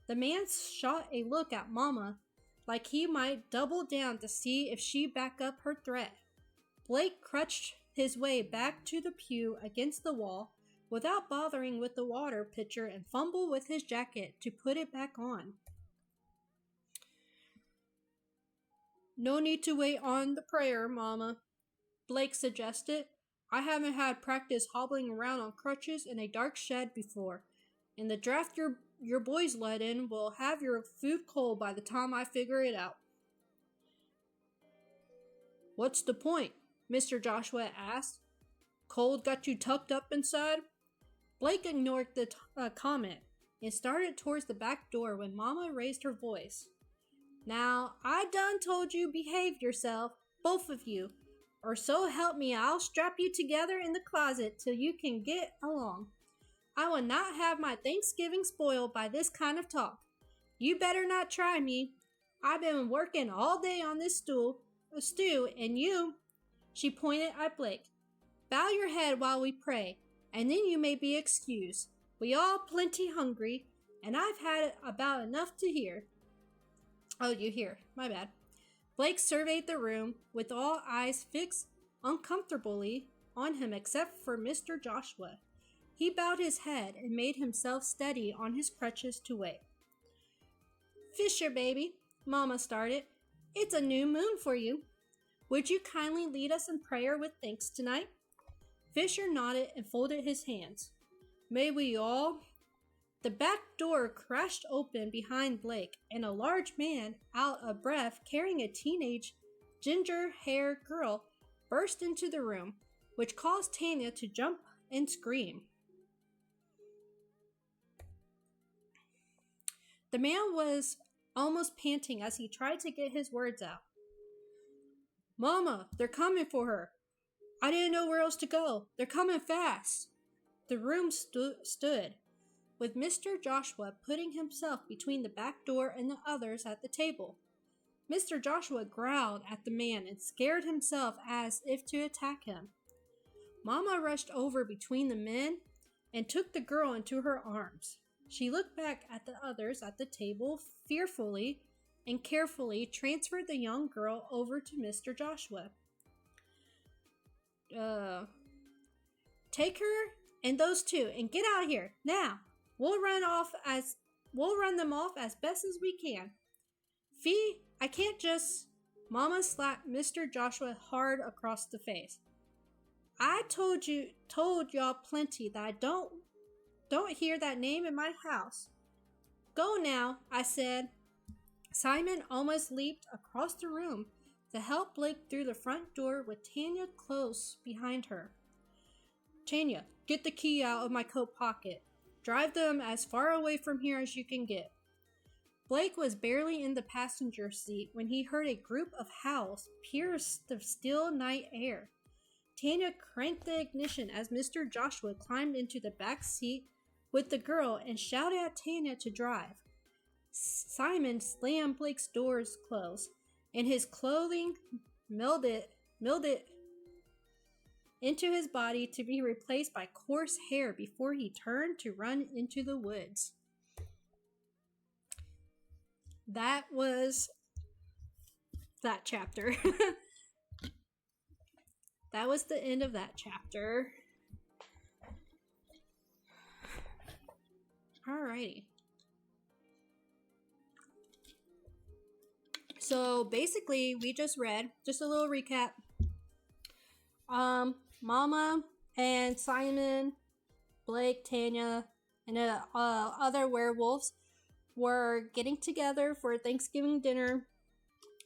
The man shot a look at Mama, like he might double down to see if she back up her threat. Blake crouched his way back to the pew against the wall without bothering with the water pitcher and fumbled with his jacket to put it back on. No need to wait on the prayer, Mama, Blake suggested. I haven't had practice hobbling around on crutches in a dark shed before, and the draft your boys let in will have your food cold by the time I figure it out. What's the point? Mr. Joshua asked. Cold got you tucked up inside? Blake ignored the comment and started towards the back door when Mama raised her voice. Now, I done told you behave yourself, both of you, or so help me I'll strap you together in the closet till you can get along. I will not have my Thanksgiving spoiled by this kind of talk. You better not try me. I've been working all day on this stew, and you, she pointed at Blake, bow your head while we pray, and then you may be excused. We all plenty hungry, and I've had about enough to hear. Oh, you hear. My bad. Blake surveyed the room with all eyes fixed uncomfortably on him except for Mr. Joshua. He bowed his head and made himself steady on his crutches to wait. Fisher, baby, Mama started. It's a new moon for you. Would you kindly lead us in prayer with thanks tonight? Fisher nodded and folded his hands. May we all? The back door crashed open behind Blake, and a large man, out of breath, carrying a teenage, ginger-haired girl, burst into the room, which caused Tanya to jump and scream. The man was almost panting as he tried to get his words out. Mama, they're coming for her. I didn't know where else to go. They're coming fast. The room stood, with Mr. Joshua putting himself between the back door and the others at the table. Mr. Joshua growled at the man and scared himself as if to attack him. Mama rushed over between the men and took the girl into her arms. She looked back at the others at the table fearfully and carefully transferred the young girl over to Mr. Joshua. Take her and those two and get out of here now. We'll run them off as best as we can. Fee, I can't just. Mama slapped Mr. Joshua hard across the face. I told y'all plenty that I don't hear that name in my house. Go now, I said. Simon almost leaped across the room to help Blake through the front door with Tanya close behind her. Tanya, get the key out of my coat pocket. Drive them as far away from here as you can get. Blake was barely in the passenger seat when he heard a group of howls pierce the still night air. Tanya cranked the ignition as Mr. Joshua climbed into the back seat with the girl and shouted at Tanya to drive. Simon slammed Blake's doors closed, and his clothing melded into his body to be replaced by coarse hair before he turned to run into the woods. That was that chapter. That was the end of that chapter. Alrighty. So basically, we just read, just a little recap. Mama and Simon, Blake, Tanya, and other werewolves were getting together for Thanksgiving dinner.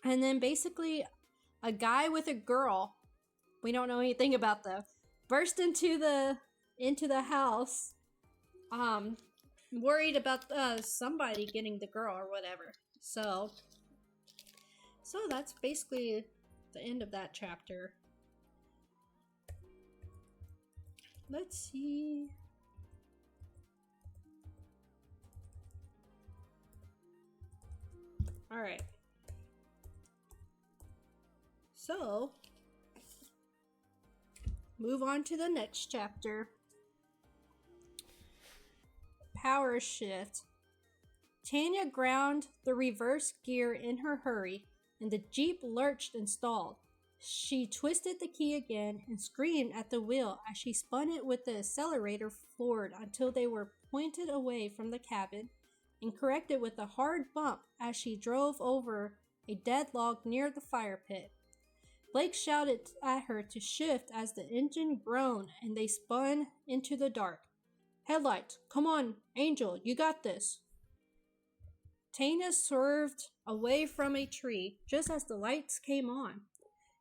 And then basically, a guy with a girl, we don't know anything about them, burst into the house, worried about somebody getting the girl or whatever. So that's basically the end of that chapter. Let's see. All right. So, move on to the next chapter. Power shift. Tanya ground the reverse gear in her hurry, and the Jeep lurched and stalled. She twisted the key again and screamed at the wheel as she spun it with the accelerator forward until they were pointed away from the cabin, and corrected with a hard bump as she drove over a dead log near the fire pit. Blake shouted at her to shift as the engine groaned and they spun into the dark. Headlights, come on, Angel, you got this. Tanya swerved away from a tree just as the lights came on,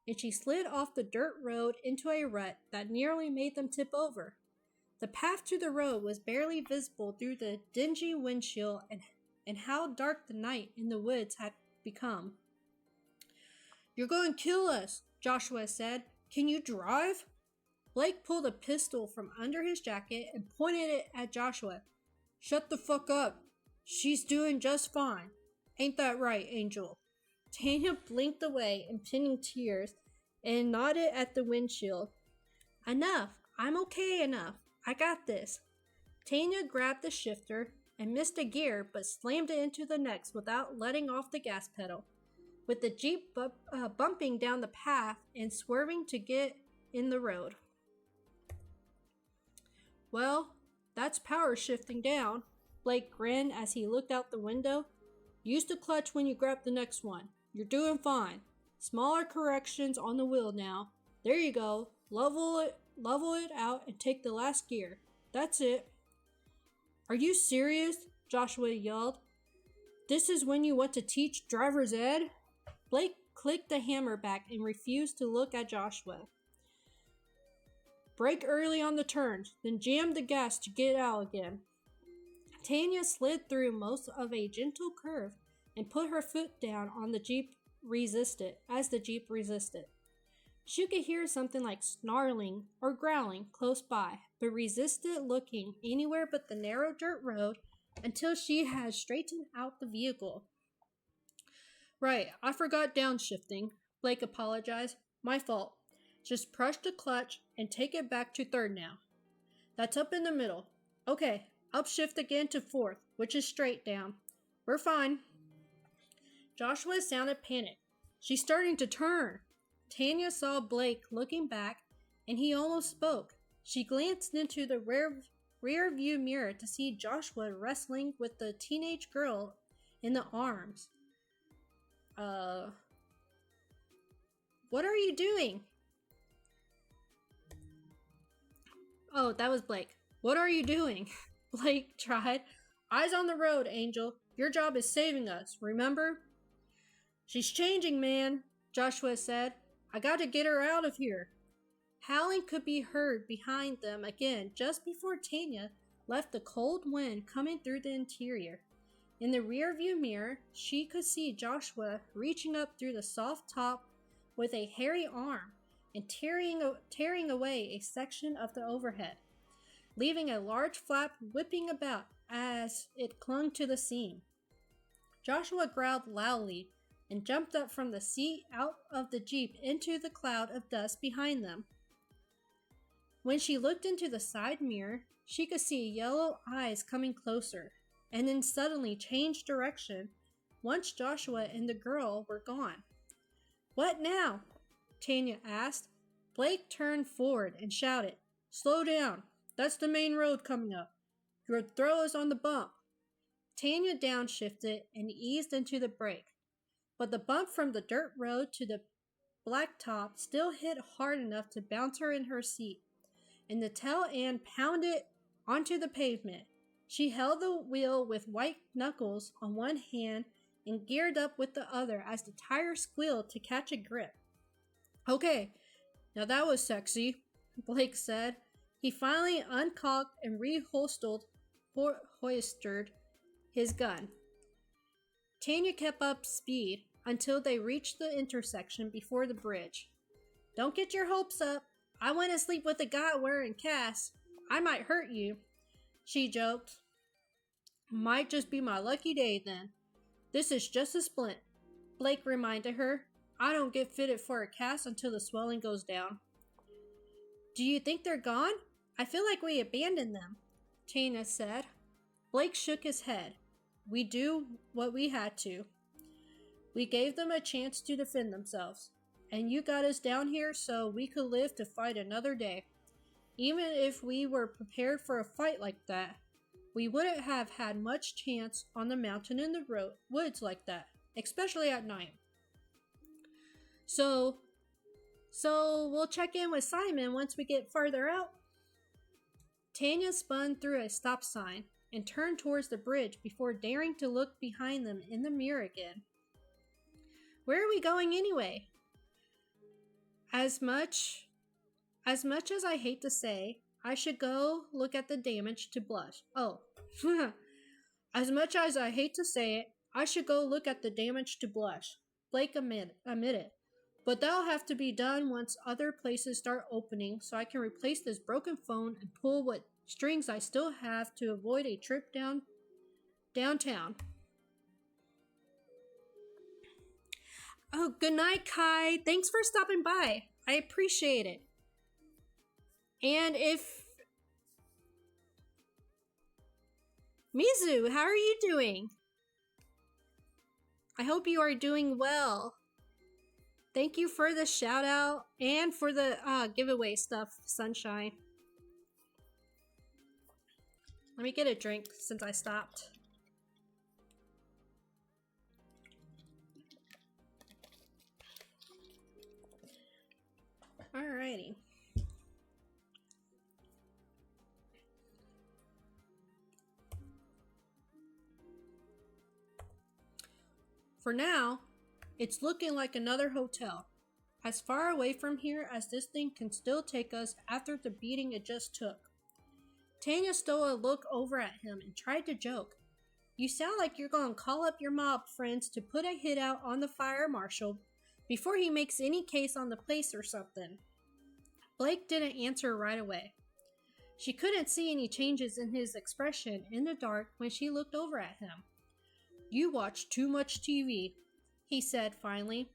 and she slid off the dirt road into a rut that nearly made them tip over. The path to the road was barely visible through the dingy windshield and how dark the night in the woods had become. You're going to kill us, Joshua said. Can you drive? Blake pulled a pistol from under his jacket and pointed it at Joshua. Shut the fuck up. She's doing just fine. Ain't that right, Angel? Tanya blinked away, impending tears, and nodded at the windshield. Enough. I'm okay enough. I got this. Tanya grabbed the shifter and missed a gear, but slammed it into the next without letting off the gas pedal. With the Jeep bumping down the path and swerving to get in the road. Well, that's power shifting down. Blake grinned as he looked out the window. Use the clutch when you grab the next one. You're doing fine. Smaller corrections on the wheel now. There you go. Level it out and take the last gear. That's it. Are you serious? Joshua yelled. This is when you want to teach driver's ed? Blake clicked the hammer back and refused to look at Joshua. Brake early on the turns, then jam the gas to get out again. Tanya slid through most of a gentle curve and put her foot down on the Jeep as the Jeep resisted. She could hear something like snarling or growling close by, but resisted looking anywhere but the narrow dirt road until she had straightened out the vehicle. Right, I forgot downshifting, Blake apologized. My fault. Just push the clutch and take it back to third now. That's up in the middle. Okay, upshift again to fourth, which is straight down. We're fine. Joshua sounded panicked. She's starting to turn. Tanya saw Blake looking back, and he almost spoke. She glanced into the rear view mirror to see Joshua wrestling with the teenage girl in the arms. What are you doing? Oh, that was Blake. What are you doing? Blake tried. Eyes on the road, Angel. Your job is saving us, remember? She's changing, man, Joshua said. I gotta get her out of here. Howling could be heard behind them again just before Tanya left the cold wind coming through the interior. In the rearview mirror, she could see Joshua reaching up through the soft top with a hairy arm and tearing away a section of the overhead, leaving a large flap whipping about as it clung to the seam. Joshua growled loudly and jumped up from the seat out of the Jeep into the cloud of dust behind them. When she looked into the side mirror, she could see yellow eyes coming closer, and then suddenly changed direction once Joshua and the girl were gone. What now? Tanya asked. Blake turned forward and shouted, Slow down. That's the main road coming up. Your throw is on the bump. Tanya downshifted and eased into the brake, but the bump from the dirt road to the blacktop still hit hard enough to bounce her in her seat, and the tail end pounded onto the pavement. She held the wheel with white knuckles on one hand and geared up with the other as the tire squealed to catch a grip. Okay, now that was sexy, Blake said. He finally uncocked and reholstered his gun. Tanya kept up speed until they reached the intersection before the bridge. Don't get your hopes up. I went to sleep with a guy wearing cast. I might hurt you, she joked. Might just be my lucky day then. This is just a splint, Blake reminded her. I don't get fitted for a cast until the swelling goes down. Do you think they're gone? I feel like we abandoned them, Tanya said. Blake shook his head. We do what we had to. We gave them a chance to defend themselves, and you got us down here so we could live to fight another day. Even if we were prepared for a fight like that, we wouldn't have had much chance on the mountain in the woods like that, especially at night. So we'll check in with Simon once we get farther out. Tanya spun through a stop sign and turned towards the bridge before daring to look behind them in the mirror again. Where are we going anyway? As much as I hate to say, I should go look at the damage to Blush. Oh, as much as I hate to say it, I should go look at the damage to Blush, Blake admitted. But that'll have to be done once other places start opening so I can replace this broken phone and pull what strings I still have to avoid a trip downtown. Oh, good night, Kai. Thanks for stopping by. I appreciate it. And Mizu, how are you doing? I hope you are doing well. Thank you for the shout out and for the giveaway stuff, Sunshine. Let me get a drink since I stopped. Alrighty. For now, it's looking like another hotel. As far away from here as this thing can still take us after the beating it just took. Tanya stole a look over at him and tried to joke. You sound like you're going to call up your mob friends to put a hit out on the fire marshal before he makes any case on the place or something. Blake didn't answer right away. She couldn't see any changes in his expression in the dark when she looked over at him. You watch too much TV, he said finally.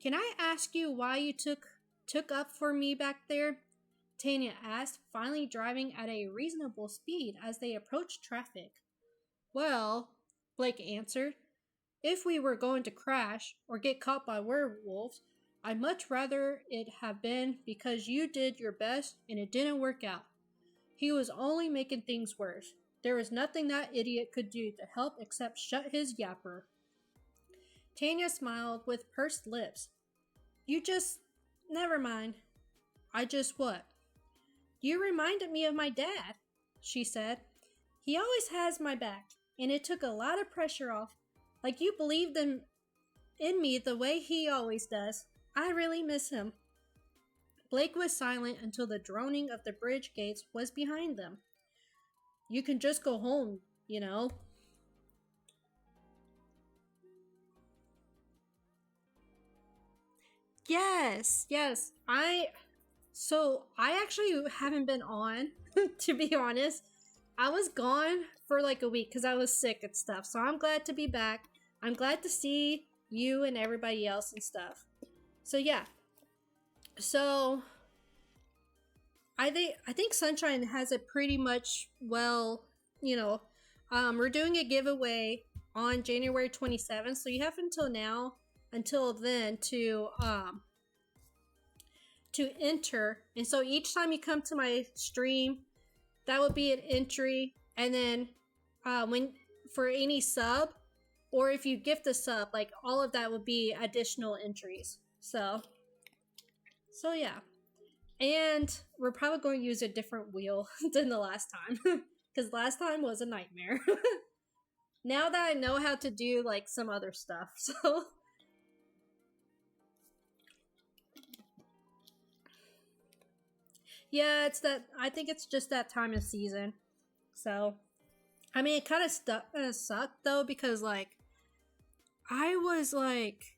Can I ask you why you took up for me back there? Tanya asked, finally driving at a reasonable speed as they approached traffic. Well, Blake answered, if we were going to crash or get caught by werewolves, I'd much rather it have been because you did your best and it didn't work out. He was only making things worse. There was nothing that idiot could do to help except shut his yapper. Tanya smiled with pursed lips. Never mind. I just what? You reminded me of my dad, she said. He always has my back, and it took a lot of pressure off. Like you believed in in me the way he always does. I really miss him. Blake was silent until the droning of the bridge gates was behind them. You can just go home, you know. Yes, yes. I actually haven't been on, to be honest. I was gone for like a week because I was sick and stuff. So I'm glad to be back. I'm glad to see you and everybody else and stuff. So yeah. So I think Sunshine has it pretty much well, you know. We're doing a giveaway on January 27th, so you have until then to enter. And so each time you come to my stream, that would be an entry. And then when for any sub, or if you gift a sub, like all of that would be additional entries. So yeah. And we're probably going to use a different wheel than the last time. Because last time was a nightmare. Now that I know how to do like some other stuff. So yeah, I think it's just that time of season. So I mean, it kind of sucked though, because like I was like,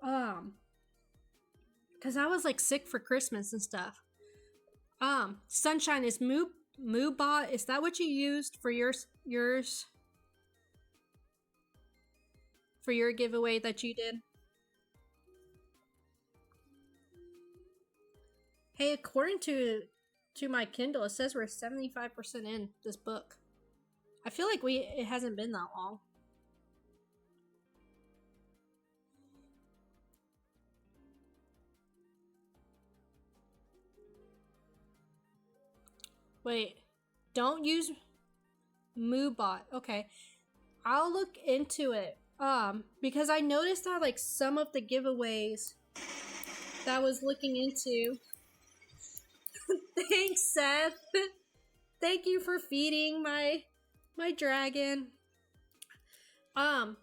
um, because I was like sick for Christmas and stuff. Sunshine, is Moobot? Is that what you used for yours for your giveaway that you did? Hey, according to my Kindle, it says we're 75% in this book. I feel like it hasn't been that long. Wait, don't use Moobot. Okay, I'll look into it. Because I noticed that like some of the giveaways that I was looking into. Thanks, Seth. Thank you for feeding my dragon. I'll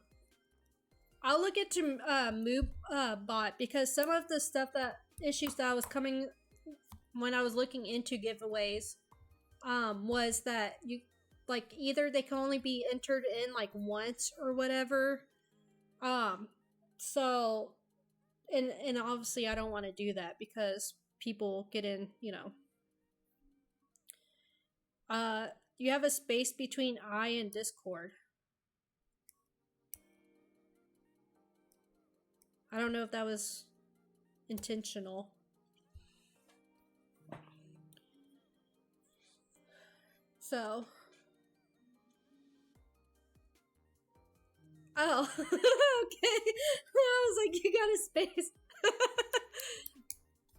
look into Moobot, because some of the stuff that issues that I was coming when I was looking into giveaways was that you like either they can only be entered in like once or whatever. So and obviously I don't want to do that because people get in, you know. You have a space between I and Discord. I don't know if that was intentional. So. Oh, okay. I was like, you got a space.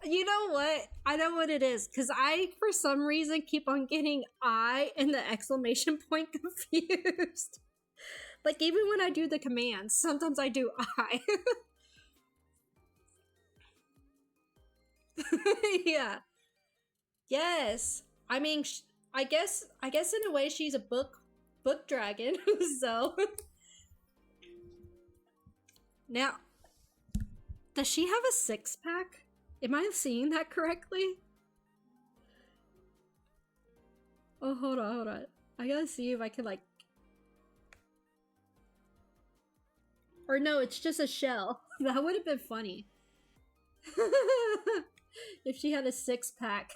You know what? I know what it is. Because I, for some reason, keep on getting I and the exclamation point confused. Like, even when I do the commands, sometimes I do I. Yeah. Yes. I mean, I guess in a way she's a book dragon. So now, does she have a 6-pack? Am I seeing that correctly? Oh, hold on. I gotta see if I can like. Or no, it's just a shell. That would have been funny. If she had a 6-pack.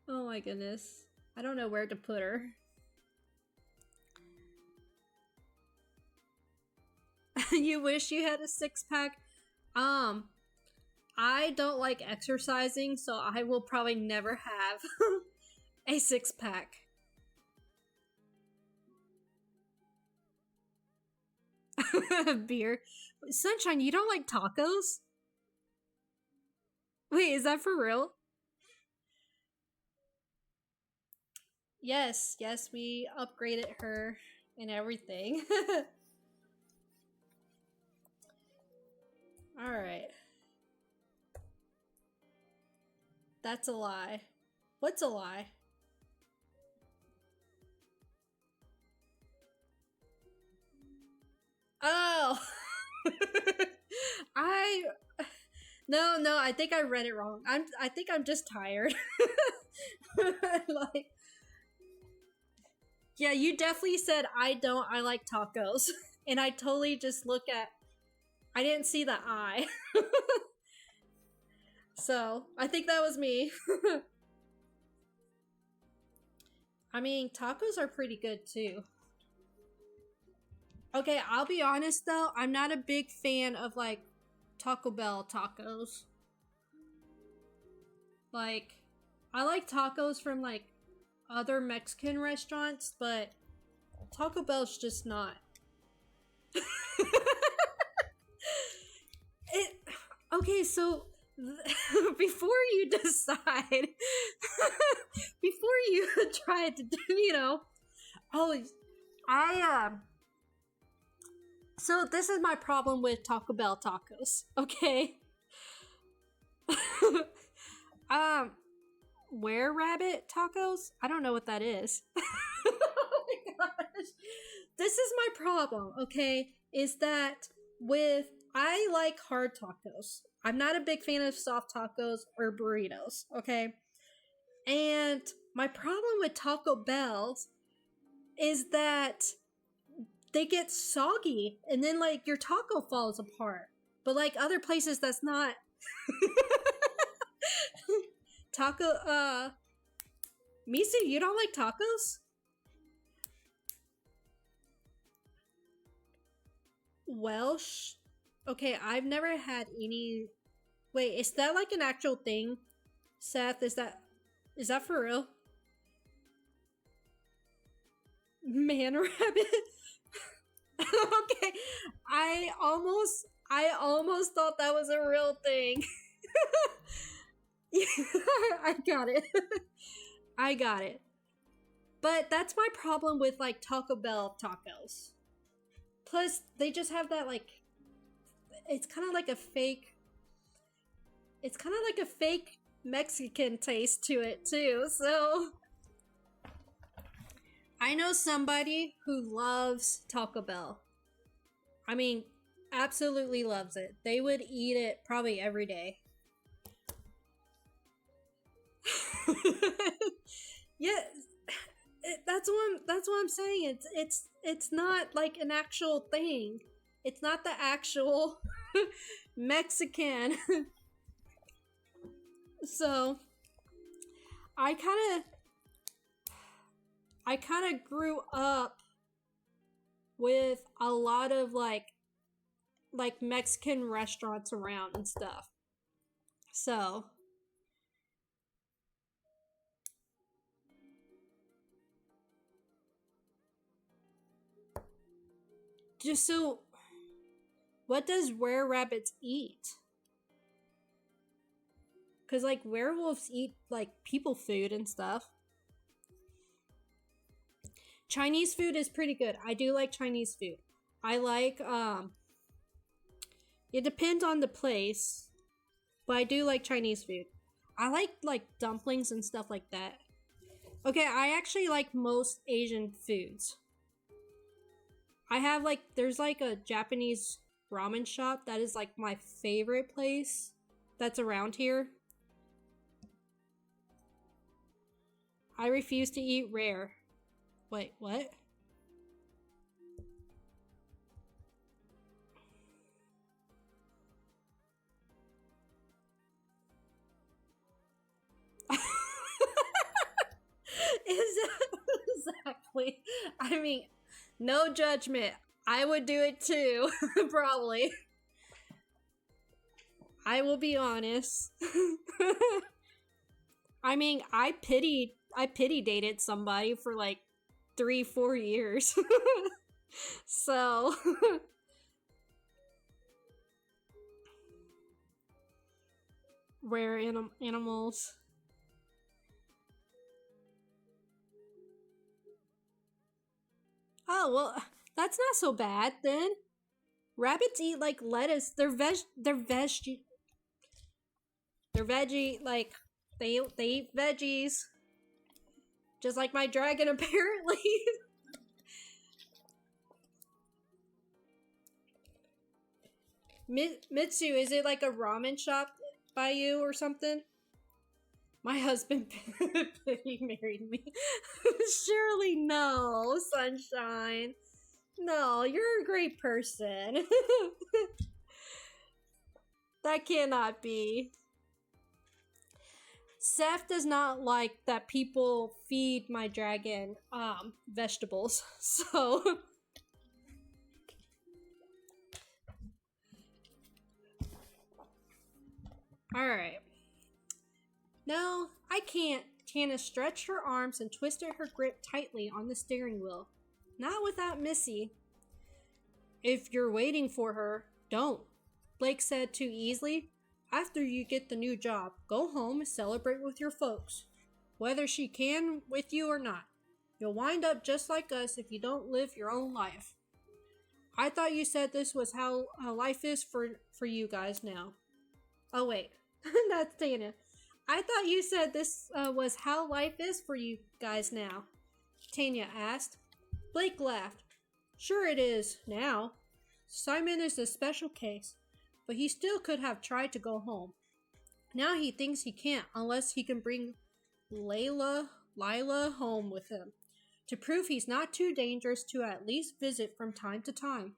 Oh my goodness. I don't know where to put her. You wish you had a 6-pack? I don't like exercising, so I will probably never have a 6-pack. Beer. Sunshine, you don't like tacos? Wait, is that for real? Yes, we upgraded her and everything. Alright. That's a lie. What's a lie? No, I think I read it wrong. I think I'm just tired. Like, yeah, you definitely said I like tacos. And I totally just I didn't see the I. So, I think that was me. I mean, tacos are pretty good too. Okay, I'll be honest though, I'm not a big fan of like Taco Bell tacos. Like, I like tacos from like other Mexican restaurants, but Taco Bell's just not. It okay, so before you decide, before you try to do, oh, I so this is my problem with Taco Bell tacos. Okay, um, Were Rabbit tacos? I don't know what that is. Oh my gosh. This is my problem, okay? Is that I like hard tacos. I'm not a big fan of soft tacos or burritos, okay? And my problem with Taco Bells is that they get soggy and then like your taco falls apart. But like other places that's not taco Misu, you don't like tacos? Welsh? Okay, I've never had any. Wait, is that like an actual thing? Seth, is that for real? Man rabbit? Okay. I almost thought that was a real thing. I got it. I got it. But that's my problem with like Taco Bell tacos. Plus, they just have that like it's kind of like a fake it's kind of like a fake Mexican taste to it too. So, I know somebody who loves Taco Bell. I mean, absolutely loves it. They would eat it probably every day. Yeah, that's what I'm saying. It's not like an actual thing. It's not the actual Mexican. So, I kind of I kind of grew up with a lot of like Mexican restaurants around and stuff. So, just so what does Were Rabbits eat? Cuz like werewolves eat like people food and stuff. Chinese food is pretty good. I do like Chinese food. I like it depends on the place, but I do like Chinese food. I like dumplings and stuff like that. Okay, I actually like most Asian foods. I have like there's like a Japanese ramen shop that is like my favorite place that's around here. I refuse to eat rare. Wait, what? Exactly. I mean, no judgment. I would do it too, probably. I will be honest. I mean, I pity dated somebody for like 3-4 years. So, rare animals. Oh, well, that's not so bad then. Rabbits eat like lettuce. They're veggie like they eat veggies. Just like my dragon apparently. Mitsu, is it like a ramen shop by you or something? My husband he married me. Surely no, sunshine. No, you're a great person. That cannot be. Seth does not like that people feed my dragon vegetables. So alright. No, I can't. Tana stretched her arms and twisted her grip tightly on the steering wheel. Not without Missy. If you're waiting for her, don't, Blake said too easily. After you get the new job, go home and celebrate with your folks. Whether she can with you or not. You'll wind up just like us if you don't live your own life. I thought you said this was how life is for you guys now. Oh wait, that's Tana. I thought you said this was how life is for you guys now. Tanya asked. Blake laughed. Sure it is, now. Simon is a special case, but he still could have tried to go home. Now he thinks he can't unless he can bring Lila home with him, to prove he's not too dangerous to at least visit from time to time.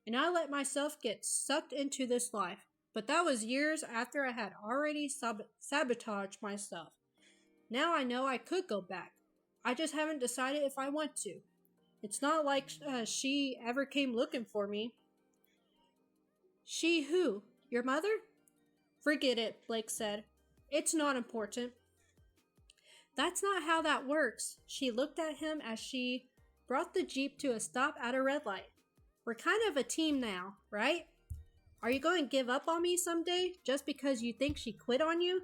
And I let myself get sucked into this life, but that was years after I had already sabotaged myself. Now I know I could go back. I just haven't decided if I want to. It's not like she ever came looking for me. She who? Your mother? Forget it, Blake said. It's not important. That's not how that works. She looked at him as she brought the Jeep to a stop at a red light. We're kind of a team now, right? Are you going to give up on me someday just because you think she quit on you?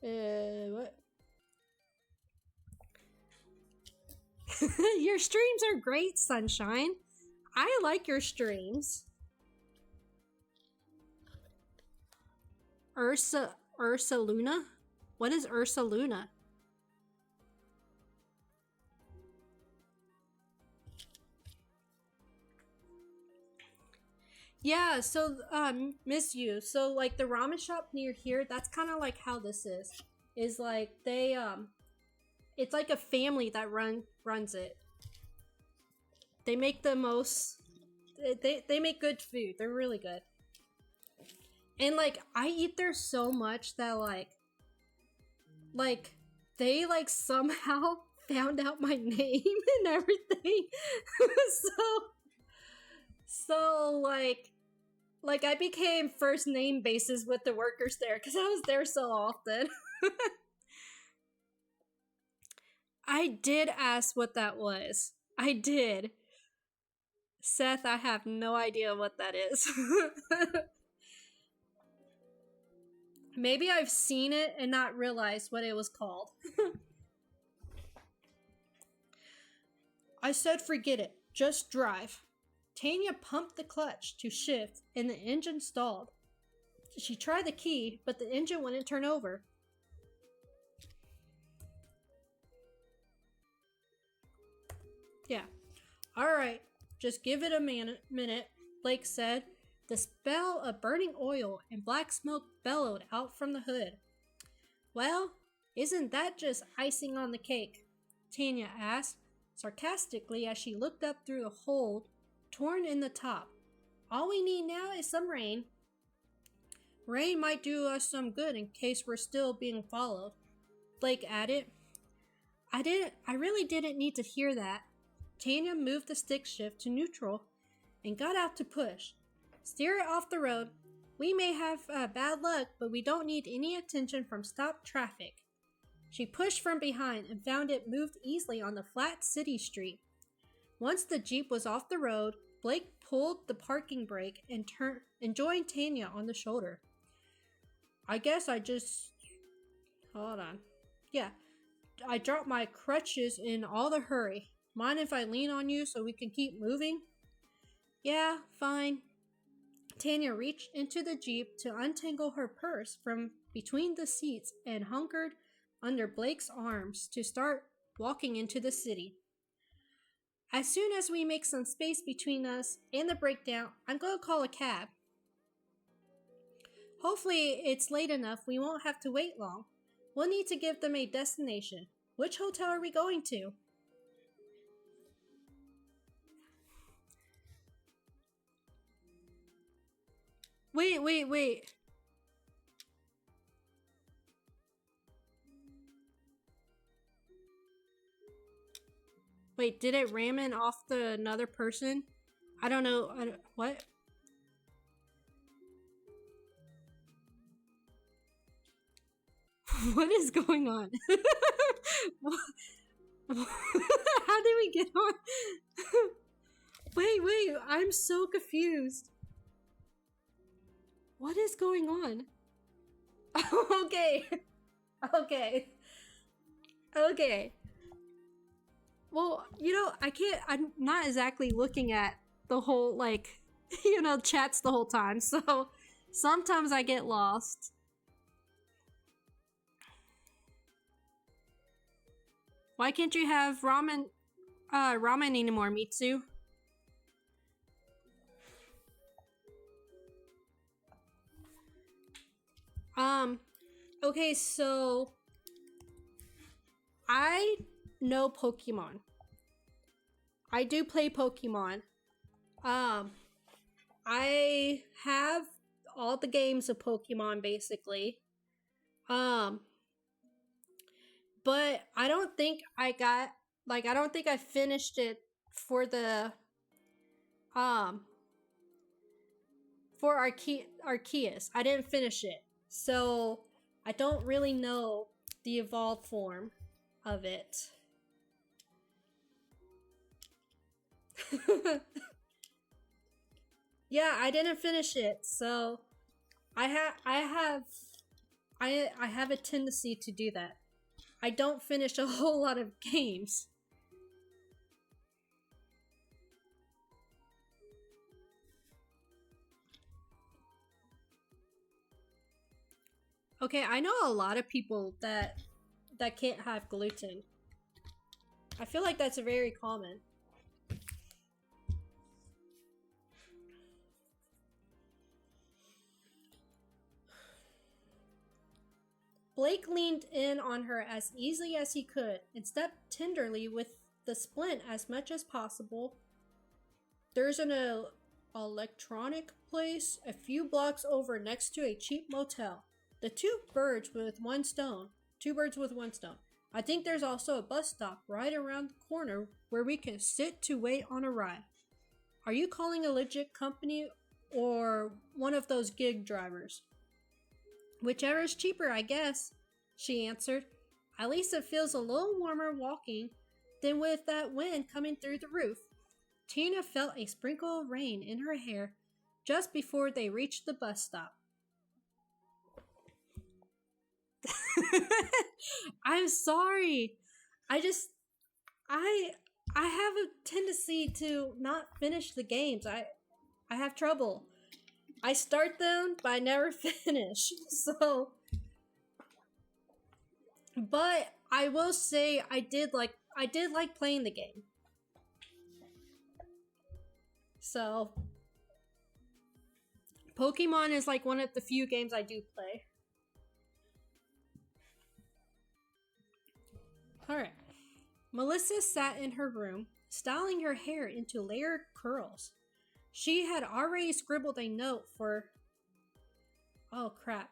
What? Your streams are great, Sunshine. I like your streams. Ursa Luna? What is Ursa Luna? Yeah, so miss you. So like the ramen shop near here, that's kind of like how this is. Is like they it's like a family that runs it. They make the most they make good food. They're really good. And like I eat there so much that like they like somehow found out my name and everything. so like I became first name basis with the workers there because I was there so often. I did ask what that was. I did. Seth, I have no idea what that is. Maybe I've seen it and not realized what it was called. I said forget it. Just drive. Tanya pumped the clutch to shift and the engine stalled. She tried the key, but the engine wouldn't turn over. Yeah. Alright, just give it a minute, Blake said. The smell of burning oil and black smoke bellowed out from the hood. Well, isn't that just icing on the cake? Tanya asked, sarcastically as she looked up through the hole torn in the top. All we need now is some rain. Rain might do us some good in case we're still being followed, Blake added. I really didn't need to hear that. Tanya moved the stick shift to neutral and got out to push. Steer it off the road. We may have bad luck, but we don't need any attention from stopped traffic. She pushed from behind and found it moved easily on the flat city street. Once the Jeep was off the road, Blake pulled the parking brake and joined Tanya on the shoulder. I guess I just... Hold on. Yeah, I dropped my crutches in all the hurry. Mind if I lean on you so we can keep moving? Yeah, fine. Tanya reached into the Jeep to untangle her purse from between the seats and hunkered under Blake's arms to start walking into the city. As soon as we make some space between us and the breakdown, I'm going to call a cab. Hopefully, it's late enough we won't have to wait long. We'll need to give them a destination. Which hotel are we going to? Wait, wait, wait. Wait, did it ram in off the another person? I don't know. What? What is going on? How did we get on? Wait, I'm so confused. What is going on? Okay. Okay. Well, I'm not exactly looking at the whole, like, chats the whole time, so sometimes I get lost. Why can't you have ramen anymore, Mitsu? Okay, so I know Pokemon. I do play Pokemon. I have all the games of Pokemon basically. But I don't think I don't think I finished it for the um for Arceus. I didn't finish it. So I don't really know the evolved form of it. Yeah, I didn't finish it. So I have a tendency to do that. I don't finish a whole lot of games. Okay, I know a lot of people that can't have gluten. I feel like that's very common. Blake leaned in on her as easily as he could and stepped tenderly with the splint as much as possible. There's an electronic place a few blocks over next to a cheap motel. The two birds with one stone. Two birds with one stone. I think there's also a bus stop right around the corner where we can sit to wait on a ride. Are you calling a legit company or one of those gig drivers? Whichever is cheaper, I guess, she answered. At least it feels a little warmer walking than with that wind coming through the roof. Tina felt a sprinkle of rain in her hair just before they reached the bus stop. I'm sorry. I just I I have a tendency to not finish the games. I have trouble. I start them, but I never finish. So, but I will say I did like playing the game. So, Pokemon is like one of the few games I do play. Alright. Melissa sat in her room, styling her hair into layered curls. She had already scribbled a note for. Oh crap.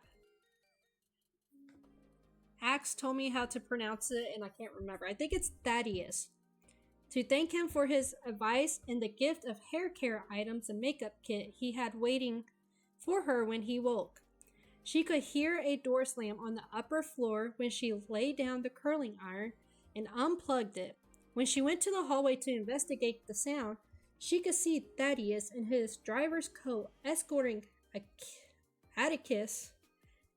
Axe told me how to pronounce it and I can't remember. I think it's Thaddeus. To thank him for his advice and the gift of hair care items and makeup kit he had waiting for her when he woke. She could hear a door slam on the upper floor when she laid down the curling iron and unplugged it. When she went to the hallway to investigate the sound, she could see Thaddeus in his driver's coat escorting Atticus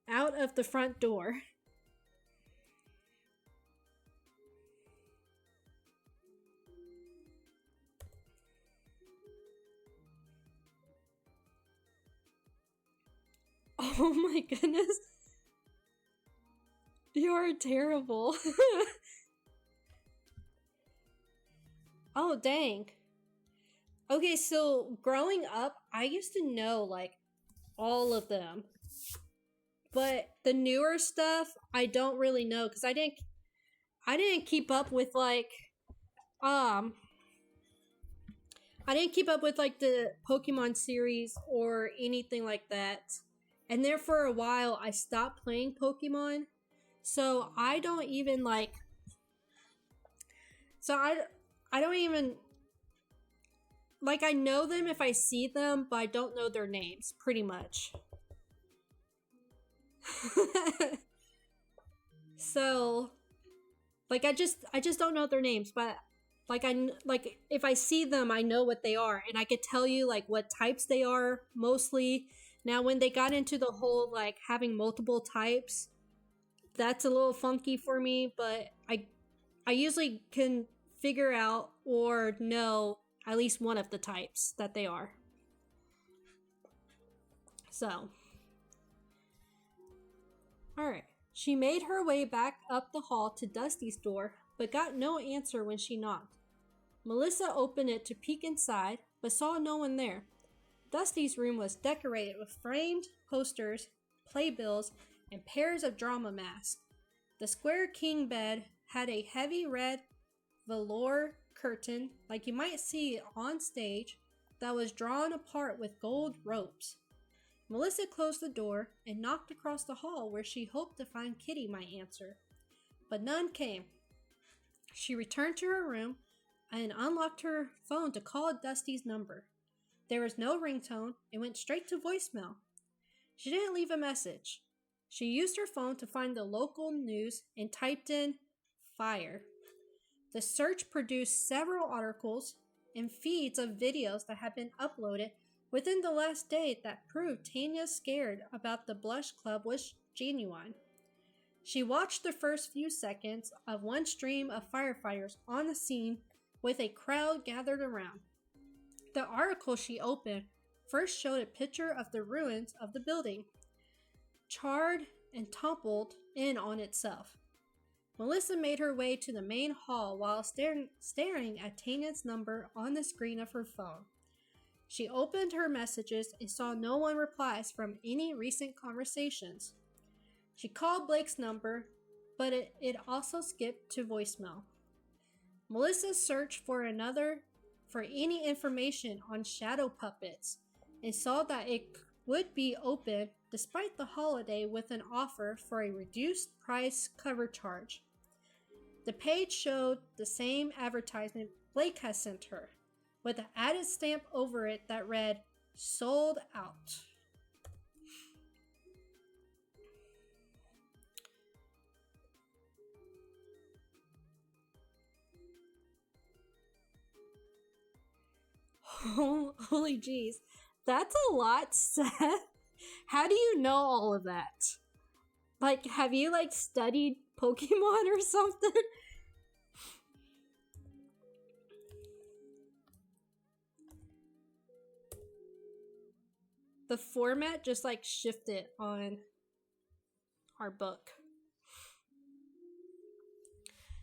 out of the front door. Oh my goodness. You're terrible. Oh, dang. Okay, so growing up, I used to know like all of them. But the newer stuff, I don't really know cuz I didn't keep up with um I didn't keep up with like the Pokemon series or anything like that. And there for a while I stopped playing Pokemon. So I don't even like so I don't even like I know them if I see them, but I don't know their names pretty much. So like I just don't know their names, but like if I see them, I know what they are, and I could tell you like what types they are mostly. Now, when they got into the whole like having multiple types, that's a little funky for me. But I usually can figure out or know at least one of the types that they are. So, all right. She made her way back up the hall to Dusty's door, but got no answer when she knocked. Melissa opened it to peek inside, but saw no one there. Dusty's room was decorated with framed posters, playbills, and pairs of drama masks. The square king bed had a heavy red velour curtain, like you might see on stage, that was drawn apart with gold ropes. Melissa closed the door and knocked across the hall where she hoped to find Kitty might answer. But none came. She returned to her room and unlocked her phone to call Dusty's number. There was no ringtone and went straight to voicemail. She didn't leave a message. She used her phone to find the local news and typed in fire. The search produced several articles and feeds of videos that had been uploaded within the last day that proved Tanya's scared about the Blush Club was genuine. She watched the first few seconds of one stream of firefighters on the scene with a crowd gathered around. The article she opened first showed a picture of the ruins of the building, charred and toppled in on itself. Melissa made her way to the main hall while staring at Tanya's number on the screen of her phone. She opened her messages and saw no one replies from any recent conversations. She called Blake's number, but it also skipped to voicemail. Melissa searched for any information on shadow puppets and saw that it would be open despite the holiday with an offer for a reduced price cover charge. The page showed the same advertisement Blake had sent her, with an added stamp over it that read, "Sold out." Holy jeez. That's a lot, Seth. How do you know all of that? Like, have you, like, studied Pokemon or something? The format just, like, shifted on our book.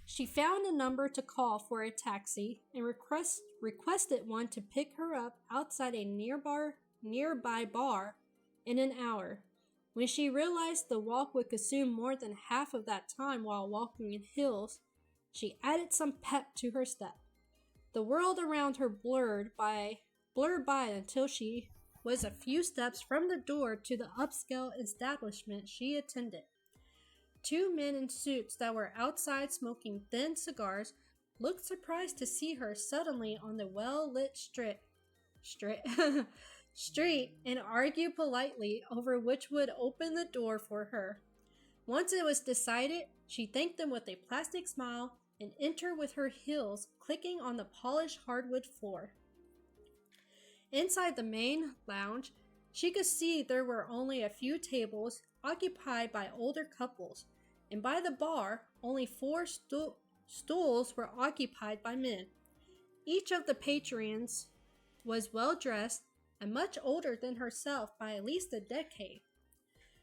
She found a number to call for a taxi and requested one to pick her up outside a nearby bar in an hour. When she realized the walk would consume more than half of that time while walking in hills, she added some pep to her step. The world around her blurred by until she was a few steps from the door to the upscale establishment she attended. Two men in suits that were outside smoking thin cigars looked surprised to see her suddenly on the well-lit street and argued politely over which would open the door for her. Once it was decided, she thanked them with a plastic smile and entered with her heels clicking on the polished hardwood floor. Inside the main lounge, she could see there were only a few tables occupied by older couples, and by the bar, only four stools were occupied by men. Each of the patrons was well dressed and much older than herself by at least a decade.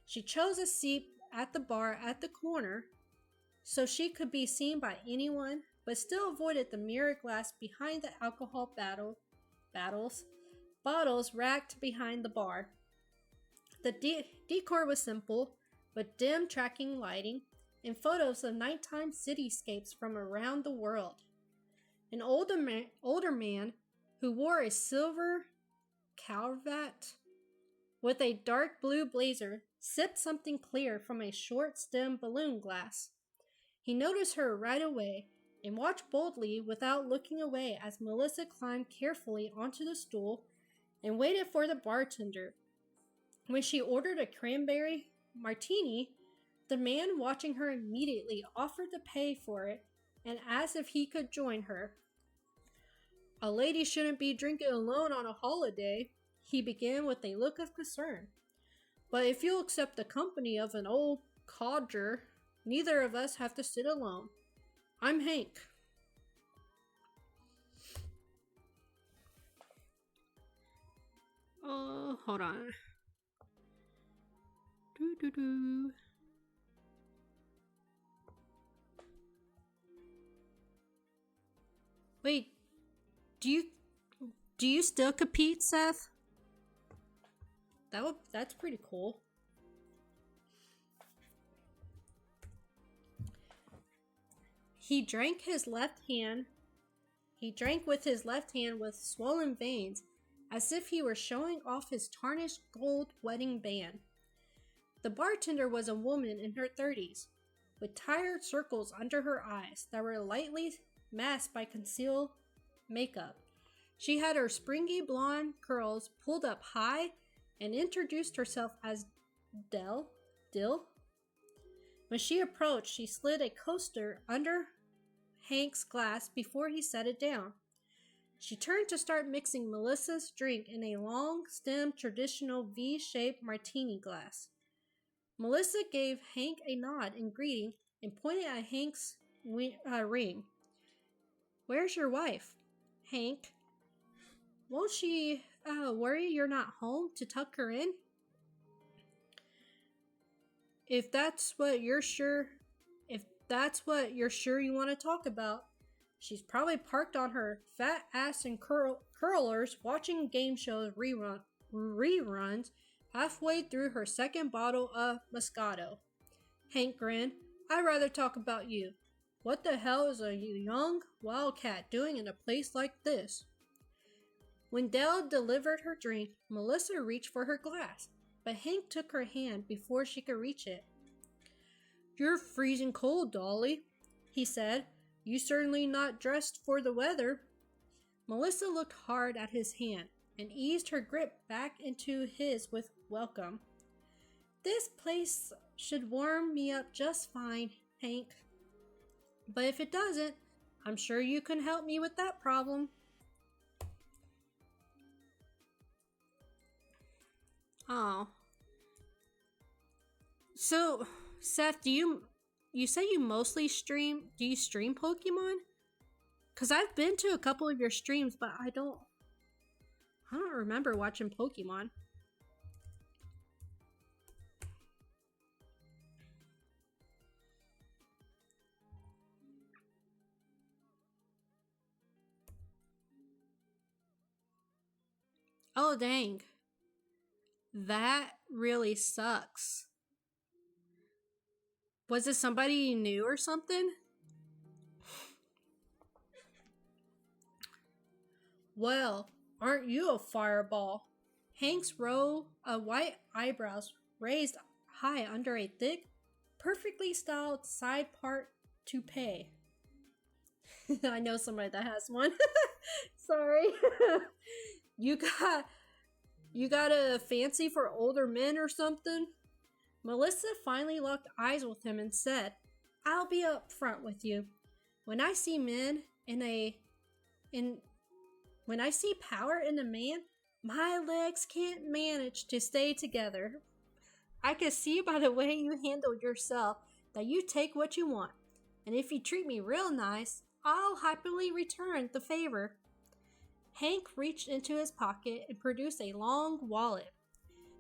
She chose a seat at the bar at the corner so she could be seen by anyone but still avoided the mirror glass behind the alcohol bottles racked behind the bar. The decor was simple, with dim tracking lighting and photos of nighttime cityscapes from around the world. An older man who wore a silver cravat with a dark blue blazer sipped something clear from a short stem balloon glass. He noticed her right away and watched boldly without looking away as Melissa climbed carefully onto the stool and waited for the bartender. When she ordered a cranberry martini, the man watching her immediately offered to pay for it and asked if he could join her. "A lady shouldn't be drinking alone on a holiday," he began with a look of concern. "But if you'll accept the company of an old codger, neither of us have to sit alone. I'm Hank." Oh, hold on. Wait, do you still compete, Seth? That's pretty cool. He drank with his left hand with swollen veins, as if he were showing off his tarnished gold wedding band. The bartender was a woman in her 30s, with tired circles under her eyes that were lightly masked by concealed makeup. She had her springy blonde curls pulled up high and introduced herself as Dill. When she approached, she slid a coaster under Hank's glass before he set it down. She turned to start mixing Melissa's drink in a long-stemmed traditional V-shaped martini glass. Melissa gave Hank a nod in greeting and pointed at Hank's ring. "Where's your wife, Hank? Won't she worry you're not home to tuck her in?" If that's what you're sure you want to talk about, she's probably parked on her fat ass and curlers watching game shows reruns halfway through her second bottle of Moscato. Hank grinned. "I'd rather talk about you. What the hell is a young wildcat doing in a place like this?" When Dell delivered her drink, Melissa reached for her glass, but Hank took her hand before she could reach it. "You're freezing cold, Dolly," he said. "You certainly not dressed for the weather." Melissa looked hard at his hand and eased her grip back into his with welcome. "This place should warm me up just fine, Hank. But if it doesn't, I'm sure you can help me with that problem." Oh. So, Seth, you say you mostly stream, do you stream Pokemon? Cuz I've been to a couple of your streams, but I don't remember watching Pokemon. Oh, dang. That really sucks. Was it somebody you knew or something? Well, aren't you a fireball? Hank's row of white eyebrows raised high under a thick, perfectly styled side part toupee. I know somebody that has one. Sorry. You got a fancy for older men or something? Melissa finally locked eyes with him and said, "I'll be up front with you. When I see power in a man, my legs can't manage to stay together. I can see by the way you handle yourself that you take what you want. And if you treat me real nice, I'll happily return the favor." Hank reached into his pocket and produced a long wallet.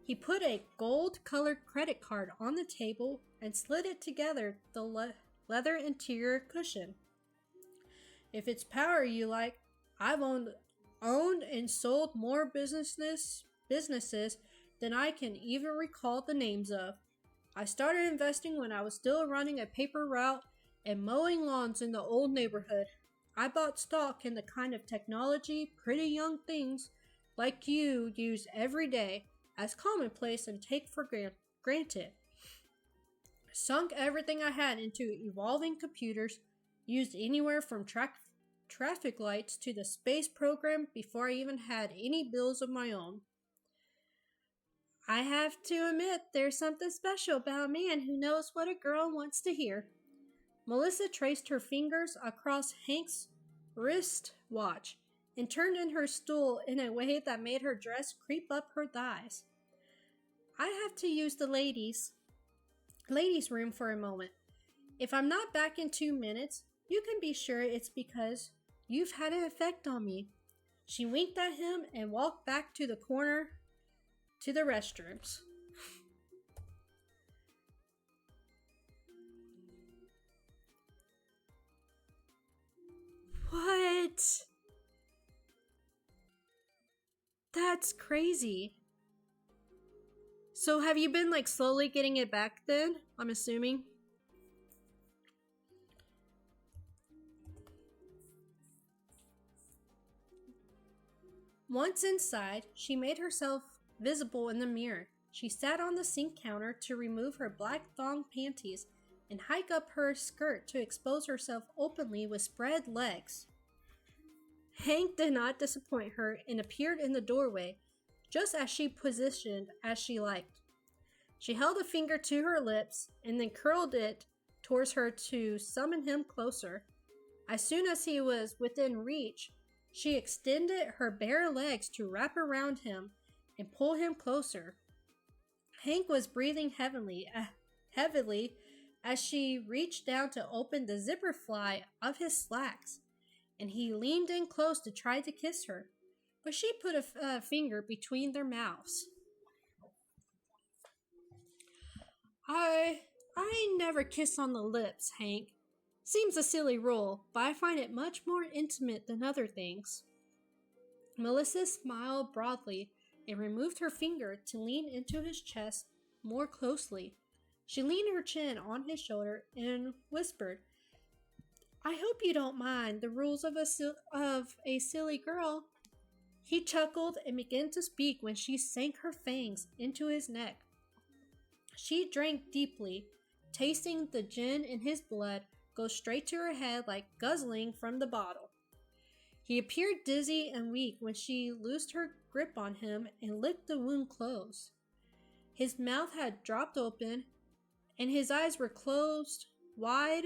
He put a gold-colored credit card on the table and slid it together the leather interior cushion. If it's power you like, I've owned and sold more businesses than I can even recall the names of. I started investing when I was still running a paper route and mowing lawns in the old neighborhood. I bought stock in the kind of technology pretty young things like you use every day as commonplace and take for granted. Sunk everything I had into evolving computers, used anywhere from traffic lights to the space program before I even had any bills of my own. I have to admit, there's something special about a man who knows what a girl wants to hear. Melissa traced her fingers across Hank's wrist watch and turned in her stool in a way that made her dress creep up her thighs. I have to use the ladies' room for a moment. If I'm not back in 2 minutes, you can be sure it's because you've had an effect on me. She winked at him and walked back to the corner to the restrooms. What? That's crazy. So have you been like slowly getting it back then? I'm assuming. Once inside, she made herself visible in the mirror. She sat on the sink counter to remove her black thong panties and hike up her skirt to expose herself openly with spread legs. Hank did not disappoint her and appeared in the doorway, just as she positioned as she liked. She held a finger to her lips and then curled it towards her to summon him closer. As soon as he was within reach, she extended her bare legs to wrap around him and pull him closer. Hank was breathing heavily as she reached down to open the zipper fly of his slacks, and he leaned in close to try to kiss her, but she put a finger between their mouths. I never kiss on the lips, Hank. Seems a silly rule, but I find it much more intimate than other things. Melissa smiled broadly and removed her finger to lean into his chest more closely. She leaned her chin on his shoulder and whispered, I hope you don't mind the rules of a silly girl. He chuckled and began to speak when she sank her fangs into his neck. She drank deeply, tasting the gin in his blood go straight to her head like guzzling from the bottle. He appeared dizzy and weak when she loosed her grip on him and licked the wound close. His mouth had dropped open, and his eyes were closed wide.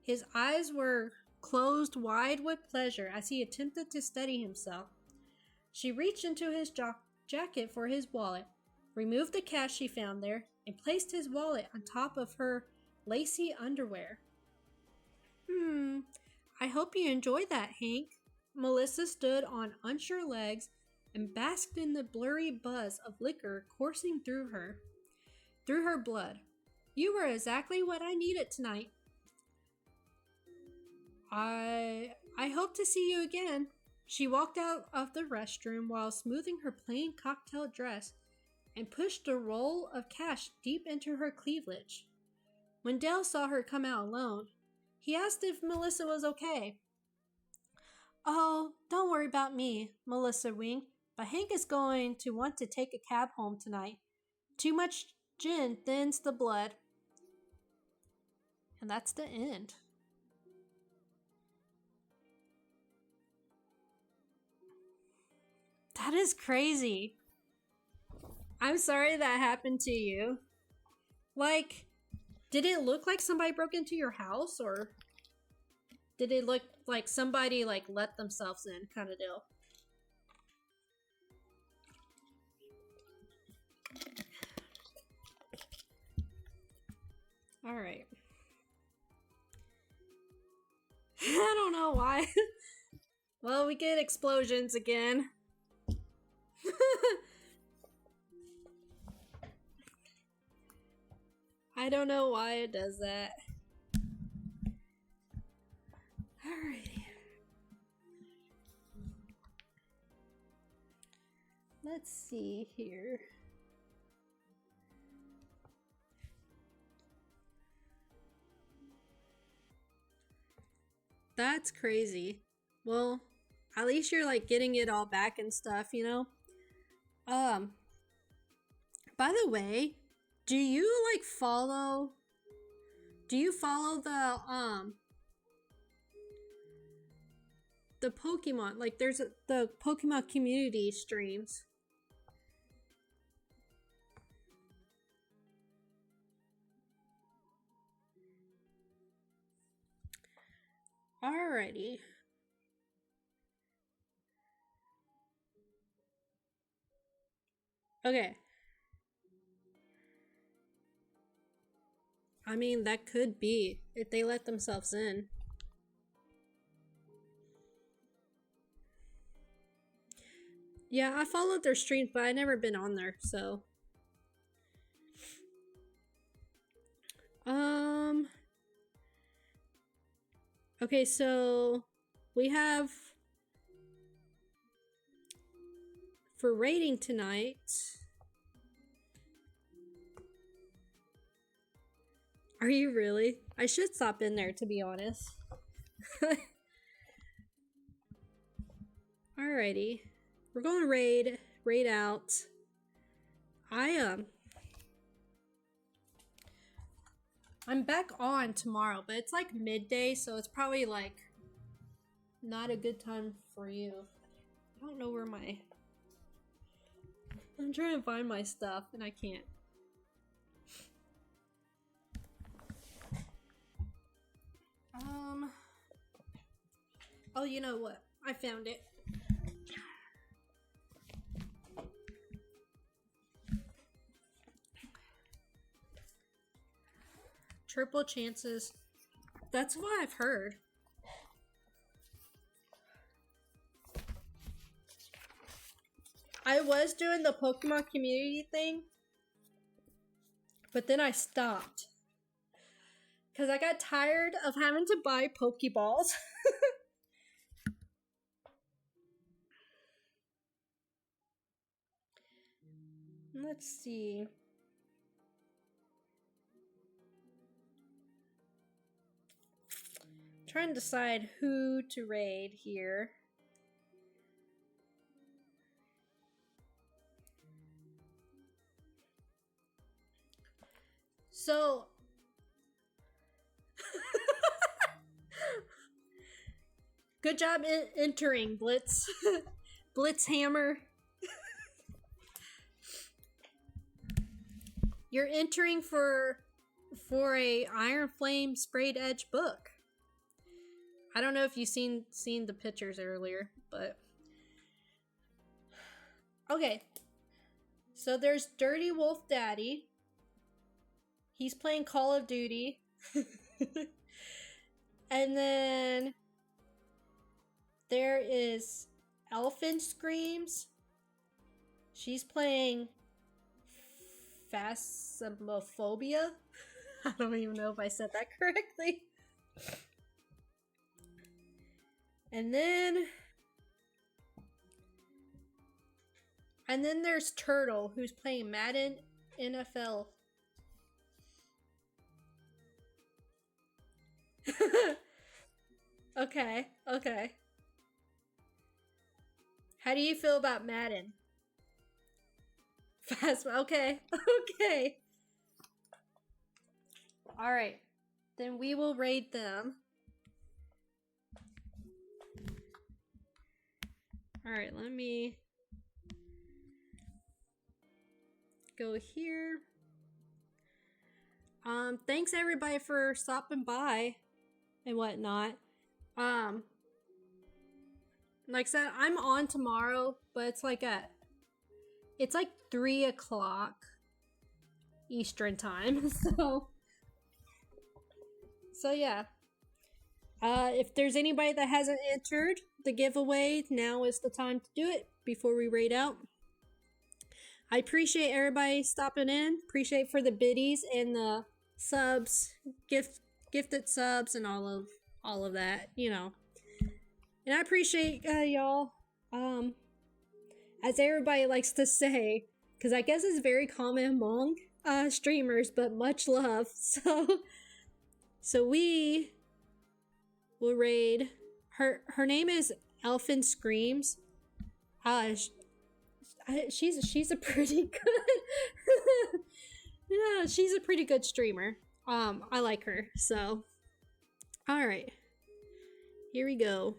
His eyes were closed wide with pleasure as he attempted to steady himself. She reached into his jacket for his wallet, removed the cash she found there, and placed his wallet on top of her lacy underwear. I hope you enjoyed that, Hank. Melissa stood on unsure legs and basked in the blurry buzz of liquor coursing through her blood. You were exactly what I needed tonight. I hope to see you again. She walked out of the restroom while smoothing her plain cocktail dress and pushed a roll of cash deep into her cleavage. When Dale saw her come out alone, he asked if Melissa was okay. Oh, don't worry about me, Melissa winked, but Hank is going to want to take a cab home tonight. Too much gin thins the blood. And that's the end. That is crazy. I'm sorry that happened to you. Like, did it look like somebody broke into your house, or did it look like somebody like let themselves in kind of deal? All right. I don't know why. Well, we get explosions again. I don't know why it does that. Let's see here. That's crazy. Well, at least you're like getting it all back and stuff, you know? Um, by the way, do you like follow do you follow the Pokemon? Like there's the Pokemon community streams. Alrighty. Okay. I mean, that could be if they let themselves in. Yeah, I followed their streams, but I never been on there, so. Okay, so we have for rating tonight. Are you really? I should stop in there, to be honest. Alrighty. We're going to raid out. I'm back on tomorrow, but it's like midday, so it's probably like not a good time for you. I don't know where I'm trying to find my stuff and I can't. Oh, you know what? I found it. Triple chances. That's what I've heard. I was doing the Pokemon community thing, but then I stopped. Because I got tired of having to buy Pokeballs. Let's see. Trying to decide who to raid here. So good job entering, Blitz. Blitzhammer. You're entering for a Iron Flame sprayed edge book. I don't know if you've seen the pictures earlier, but okay. So there's Dirty Wolf Daddy. He's playing Call of Duty. And then there is Elfin Screams. She's playing Phasmophobia. I don't even know if I said that correctly. And then there's Turtle, who's playing Madden NFL. Okay. How do you feel about Madden? Okay. Alright. Then we will raid them. Alright, let me go here. Thanks everybody for stopping by and whatnot. Like I said, I'm on tomorrow, but it's like 3 o'clock Eastern time. So yeah. If there's anybody that hasn't entered the giveaway, now is the time to do it before we raid out. I appreciate everybody stopping in. Appreciate for the biddies and the subs, gifted subs, and all of that, you know. And I appreciate y'all. As as everybody likes to say, because I guess it's very common among streamers, but much love. So we will raid her name is Elfin Screams. She's a pretty good yeah, she's a pretty good streamer. I like her. So all right, here we go.